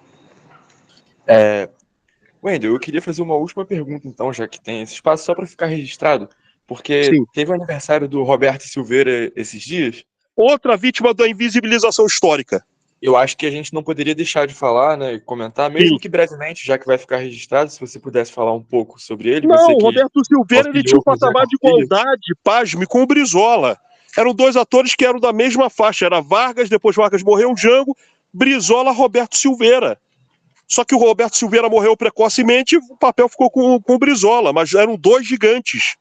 Wendel, eu queria fazer uma última pergunta, então, já que tem esse espaço, só para ficar registrado, porque teve o aniversário do Roberto Silveira esses dias. Outra vítima da invisibilização histórica. Eu acho que a gente não poderia deixar de falar, né, e comentar, mesmo que brevemente, já que vai ficar registrado, se você pudesse falar um pouco sobre ele. Não, o Roberto Silveira ele tinha um patamar de igualdade, pasme, com o Brizola. Eram dois atores que eram da mesma faixa, era Vargas, depois Vargas morreu, Jango, Brizola, Roberto Silveira. Só que o Roberto Silveira morreu precocemente e o papel ficou com o Brizola, mas eram dois gigantes.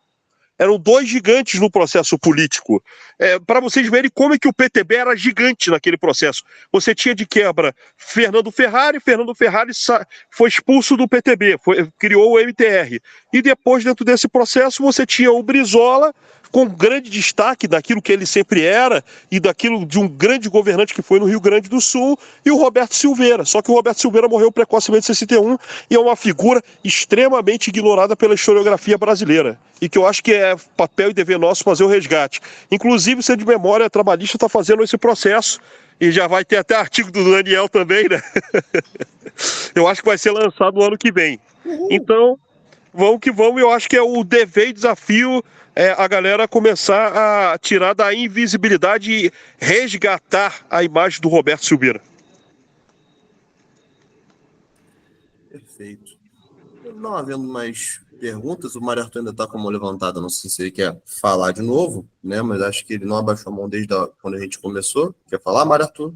eram dois gigantes no processo político. Para vocês verem como é que o PTB era gigante naquele processo. Você tinha de quebra Fernando Ferrari foi expulso do PTB, criou o MTR. E depois, dentro desse processo, você tinha o Brizola, com grande destaque daquilo que ele sempre era e daquilo de um grande governante que foi no Rio Grande do Sul, e o Roberto Silveira. Só que o Roberto Silveira morreu precocemente em 61 e é uma figura extremamente ignorada pela historiografia brasileira. E que eu acho que é papel e dever nosso fazer o resgate. Inclusive, o Centro de Memória Trabalhista está fazendo esse processo e já vai ter até artigo do Daniel também, né? Eu acho que vai ser lançado no ano que vem. Então, vamos que vamos. Eu acho que é o dever e desafio a galera começar a tirar da invisibilidade e resgatar a imagem do Roberto Silveira. Perfeito. Não havendo mais perguntas, o Mário Arthur ainda está com a mão levantada, não sei se ele quer falar de novo, né? Mas acho que ele não abaixou a mão desde quando a gente começou. Quer falar, Mário Arthur?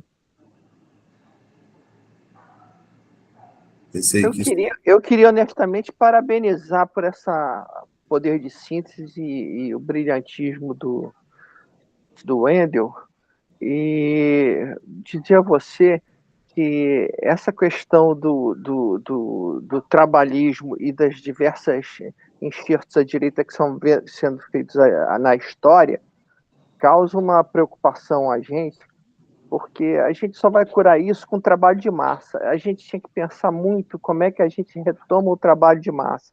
Eu queria honestamente parabenizar por essa poder de síntese e o brilhantismo do Wendel, e dizer a você que essa questão do trabalhismo e das diversas enxertos à direita que são sendo feitos na história causa uma preocupação a gente, porque a gente só vai curar isso com trabalho de massa. A gente tinha que pensar muito como é que a gente retoma o trabalho de massa.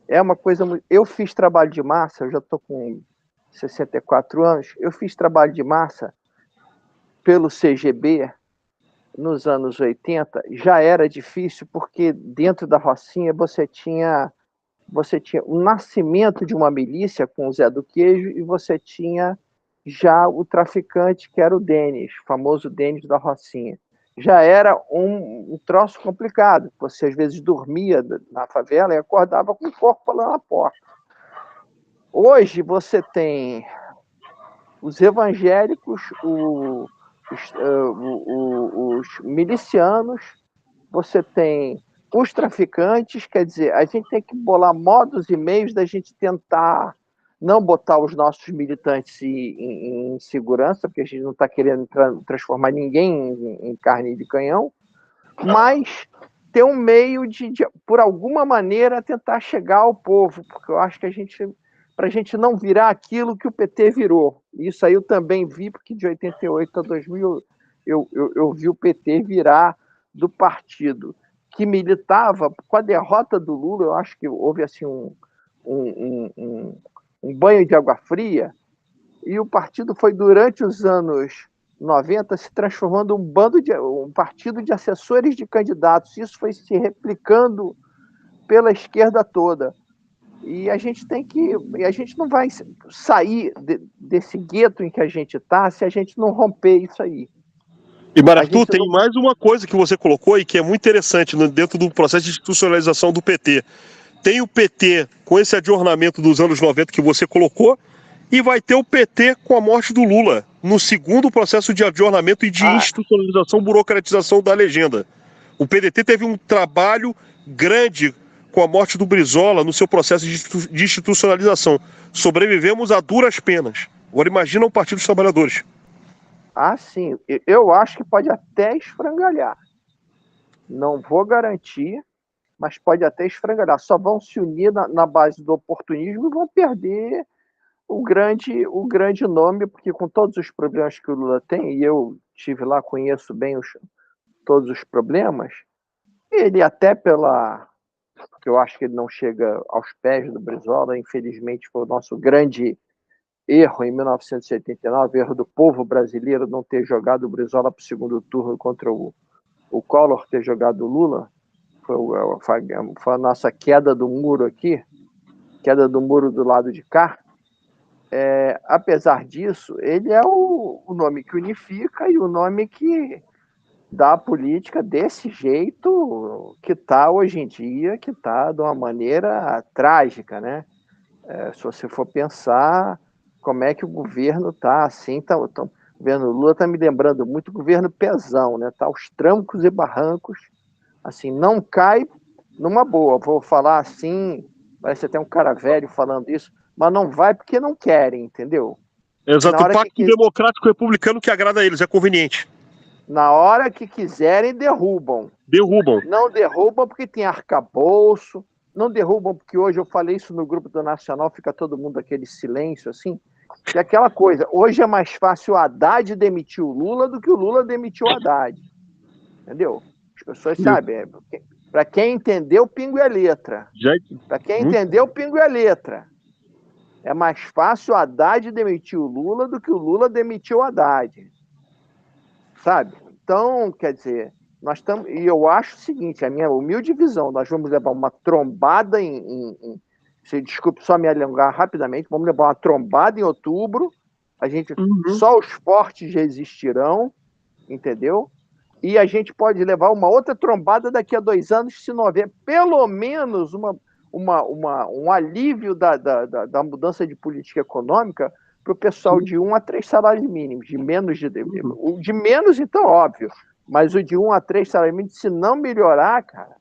É uma coisa... Eu fiz trabalho de massa, eu já estou com 64 anos, eu fiz trabalho de massa pelo CGB nos anos 80. Já era difícil, porque dentro da Rocinha você tinha o nascimento de uma milícia com o Zé do Queijo e você tinha já o traficante, que era o Denis, o famoso Denis da Rocinha. Já era um troço complicado. Você, às vezes, dormia na favela e acordava com o corpo lá na porta. Hoje, você tem os evangélicos, os milicianos, você tem os traficantes. Quer dizer, a gente tem que bolar modos e meios da gente tentar não botar os nossos militantes em segurança, porque a gente não está querendo transformar ninguém em carne de canhão, mas ter um meio de, por alguma maneira, tentar chegar ao povo, porque eu acho que para a gente não virar aquilo que o PT virou. Isso aí eu também vi, porque de 88 a 2000 eu vi o PT virar do partido que militava. Com a derrota do Lula, eu acho que houve assim um banho de água fria, e o partido foi, durante os anos 90, se transformando um partido de assessores de candidatos. Isso foi se replicando pela esquerda toda. E a gente não vai sair desse gueto em que a gente está se a gente não romper isso aí. E, Mário Arthur, tem mais uma coisa que você colocou e que é muito interessante dentro do processo de institucionalização do PT. Tem o PT com esse adornamento dos anos 90 que você colocou, e vai ter o PT com a morte do Lula, no segundo processo de adornamento e de institucionalização, burocratização da legenda. O PDT teve um trabalho grande com a morte do Brizola no seu processo de institucionalização. Sobrevivemos a duras penas. Agora imagina o Partido dos Trabalhadores. Sim. Eu acho que pode até esfrangalhar. Não vou garantir, mas pode até esfrangalhar. Só vão se unir na base do oportunismo e vão perder o grande nome, porque com todos os problemas que o Lula tem, e eu estive lá, conheço bem todos os problemas, ele até porque eu acho que ele não chega aos pés do Brizola, infelizmente foi o nosso grande erro em 1989, erro do povo brasileiro não ter jogado o Brizola para o segundo turno contra o Collor, ter jogado o Lula. Foi a nossa queda do muro aqui, queda do muro do lado de cá. Apesar disso, ele é o nome que unifica e o nome que dá a política desse jeito que está hoje em dia, que está de uma maneira trágica, né? Se você for pensar como é que o governo está assim, o governo Lula está me lembrando muito o governo Pezão, né? Está aos trancos e barrancos, assim, não cai numa boa. Vou falar assim, parece até um cara velho falando isso, mas não vai porque não querem, entendeu? Exato, Na o hora pacto que- democrático republicano que agrada a eles, é conveniente. Na hora que quiserem, derrubam. Derrubam. Não derrubam porque tem arcabouço, não derrubam porque hoje eu falei isso no grupo do Nacional, fica todo mundo aquele silêncio assim, que é aquela coisa, hoje é mais fácil o Haddad demitir o Lula do que o Lula demitir o Haddad, entendeu? As pessoas sabem, para quem entendeu, pingo é letra. Para quem entendeu, pingo é letra. É mais fácil o Haddad demitir o Lula do que o Lula demitir o Haddad. Sabe? Então, quer dizer, nós estamos. E eu acho o seguinte, a minha humilde visão, nós vamos levar uma trombada desculpe só me alongar rapidamente, vamos levar uma trombada em outubro, só os fortes resistirão, entendeu? E a gente pode levar uma outra trombada daqui a 2 anos, se não houver pelo menos um alívio da mudança de política econômica para o pessoal de 1 a 3 salários mínimos, de menos o de menos, então, óbvio, mas o de 1 a 3 salários mínimos, se não melhorar, cara,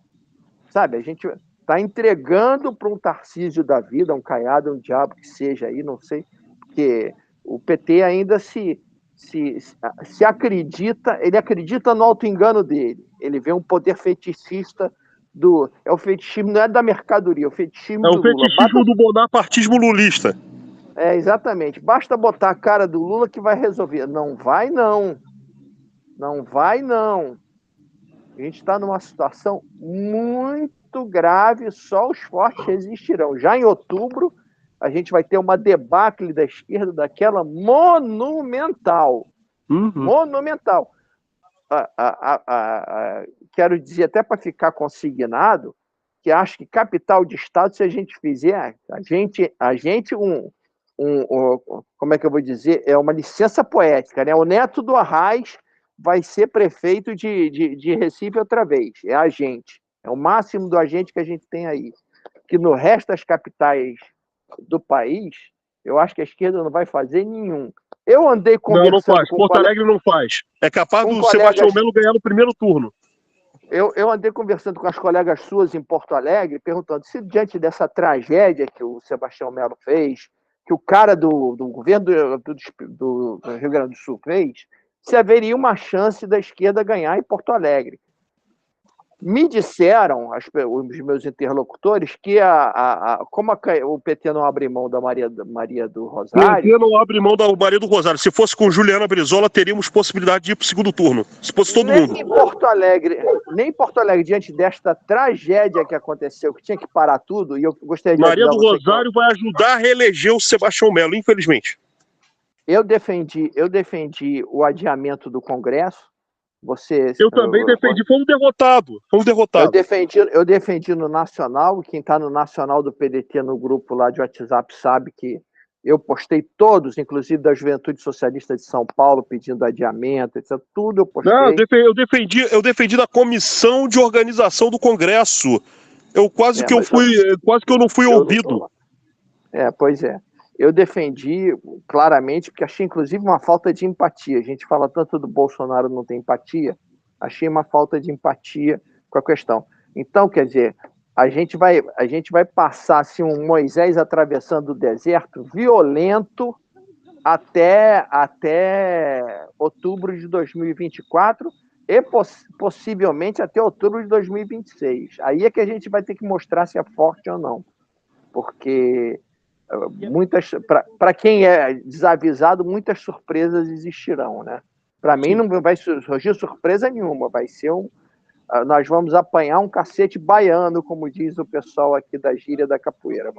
sabe, a gente está entregando para um Tarcísio da vida, um Caiado, um diabo que seja aí, não sei, porque o PT ainda se acredita, ele acredita no auto-engano dele, ele vê um poder feticista é o fetichismo, não é da mercadoria, é o fetichismo do Lula. É o fetichismo do bonapartismo lulista. É, exatamente. Basta botar a cara do Lula que vai resolver. Não vai, não. Não vai, não. A gente está numa situação muito grave, só os fortes resistirão. Já em outubro, a gente vai ter uma debacle da esquerda daquela monumental. Monumental. Quero dizer, até para ficar consignado, que acho que capital de Estado, se a gente fizer, como é que eu vou dizer? É uma licença poética, né? O neto do Arraes vai ser prefeito de Recife outra vez. É a gente. É o máximo do agente que a gente tem aí. Que no resto das capitais do país, eu acho que a esquerda não vai fazer nenhum. Eu andei conversando... Não faz. Porto Alegre não faz. É capaz do Sebastião Melo ganhar no primeiro turno. Eu andei conversando com as colegas suas em Porto Alegre, perguntando se diante dessa tragédia que o Sebastião Melo fez, que o cara do governo do Rio Grande do Sul fez, se haveria uma chance da esquerda ganhar em Porto Alegre. Me disseram, os meus interlocutores, que como o PT não abre mão da Maria do Rosário... O PT não abre mão da Maria do Rosário. Se fosse com Juliana Brizola, teríamos possibilidade de ir para o segundo turno. Se fosse todo mundo. Nem em Porto Alegre, diante desta tragédia que aconteceu, que tinha que parar tudo, e eu gostaria de... Maria do Rosário vai ajudar a reeleger o Sebastião Melo, infelizmente. Eu defendi o adiamento do Congresso. Eu também defendi, fomos derrotados. Eu defendi no Nacional, quem está no Nacional do PDT no grupo lá de WhatsApp sabe que eu postei todos, inclusive da Juventude Socialista de São Paulo, pedindo adiamento, etc. Tudo eu postei. Não, eu defendi da comissão de organização do Congresso. Quase que eu não fui ouvido. Pois é. Eu defendi claramente, porque achei, inclusive, uma falta de empatia. A gente fala tanto do Bolsonaro não tem empatia, achei uma falta de empatia com a questão. Então, quer dizer, a gente vai passar assim, um Moisés atravessando o deserto violento até outubro de 2024 e possivelmente até outubro de 2026. Aí é que a gente vai ter que mostrar se é forte ou não. Porque... para quem é desavisado, muitas surpresas existirão, né? Para mim não vai surgir surpresa nenhuma, vai ser nós vamos apanhar um cacete baiano, como diz o pessoal aqui da gíria da capoeira.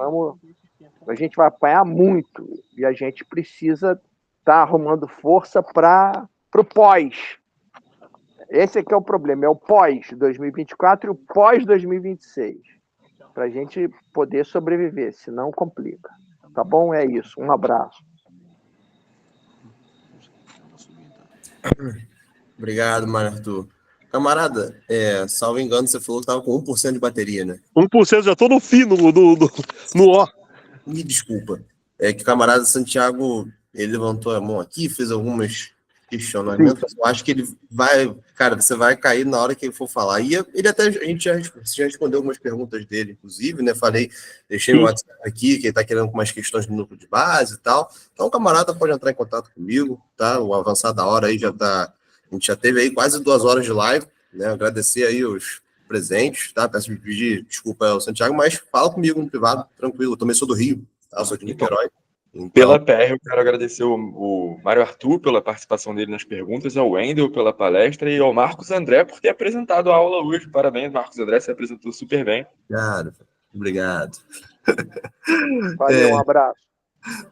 A gente vai apanhar muito e a gente precisa estar arrumando força para o pós. Esse aqui é o problema, é o pós 2024 e o pós 2026. Para a gente poder sobreviver, senão complica. Tá bom? É isso. Um abraço. Obrigado, Mário Arthur. Camarada, salvo engano, você falou que estava com 1% de bateria, né? 1%, já estou no fim, no ó. Me desculpa. É que o camarada Santiago, ele levantou a mão aqui, fez algumas questionamento, eu acho que ele vai, cara, você vai cair na hora que ele for falar. E ele até, a gente já respondeu algumas perguntas dele, inclusive, né? Deixei meu WhatsApp aqui, que ele tá querendo umas questões do núcleo de base e tal. Então, o camarada pode entrar em contato comigo, tá? O avançar da hora aí já tá. A gente já teve aí quase 2 horas de live, né? Agradecer aí os presentes, tá? Peço pedir desculpa ao Santiago, mas fala comigo no privado, tranquilo. Eu também sou do Rio, tá? Eu sou de Niterói. Então, pela PR, eu quero agradecer o Mário Arthur pela participação dele nas perguntas, ao Wendel pela palestra e ao Marcos André por ter apresentado a aula hoje. Parabéns, Marcos André, se apresentou super bem. Obrigado. Valeu, um abraço.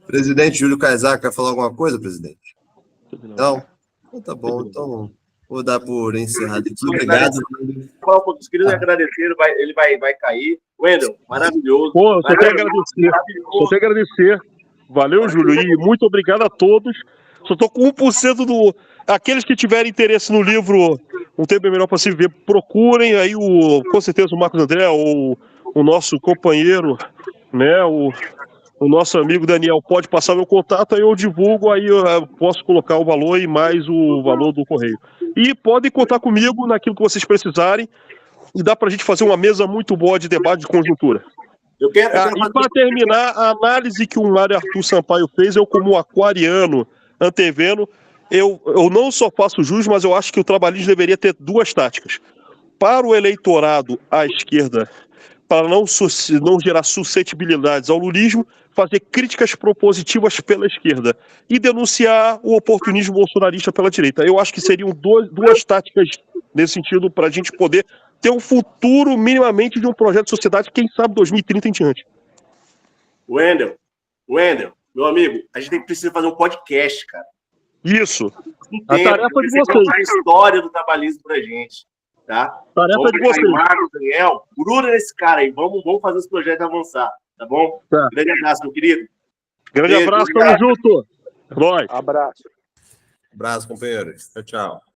Presidente Júlio Caizar, quer falar alguma coisa, presidente? Não? Então tá bom, então vou dar por encerrado aqui. Obrigado. Queria agradecer, ele vai cair. Wendel, maravilhoso. Pô, só tenho a agradecer. Valeu, Júlio, e muito obrigado a todos. Só tô com 1% do... Aqueles que tiverem interesse no livro Um Tempo é Melhor para Se Viver, procurem aí, com certeza, o Marcos André, ou o nosso companheiro, né, o nosso amigo Daniel, pode passar meu contato, aí eu divulgo, aí eu posso colocar o valor e mais o valor do correio. E podem contar comigo naquilo que vocês precisarem, e dá pra gente fazer uma mesa muito boa de debate de conjuntura. E para terminar, a análise que o Mário Arthur Sampaio fez, eu como aquariano, antevendo, eu não só faço jus, mas eu acho que o trabalhismo deveria ter 2 táticas. Para o eleitorado à esquerda, para não gerar suscetibilidades ao lulismo, fazer críticas propositivas pela esquerda e denunciar o oportunismo bolsonarista pela direita. Eu acho que seriam 2 táticas nesse sentido para a gente poder ter um futuro minimamente de um projeto de sociedade, quem sabe 2030 em diante. Wendel, meu amigo, a gente precisa fazer um podcast, cara. Isso. A tarefa de vocês. A história do trabalhismo pra gente, tá? Tarefa de vocês. Marcos, Daniel, gruda nesse cara aí. Vamos fazer esse projeto avançar, tá bom? Tá. Grande abraço, meu querido. Grande abraço, tamo junto. Nós. Abraço. Abraço, companheiros. Tchau.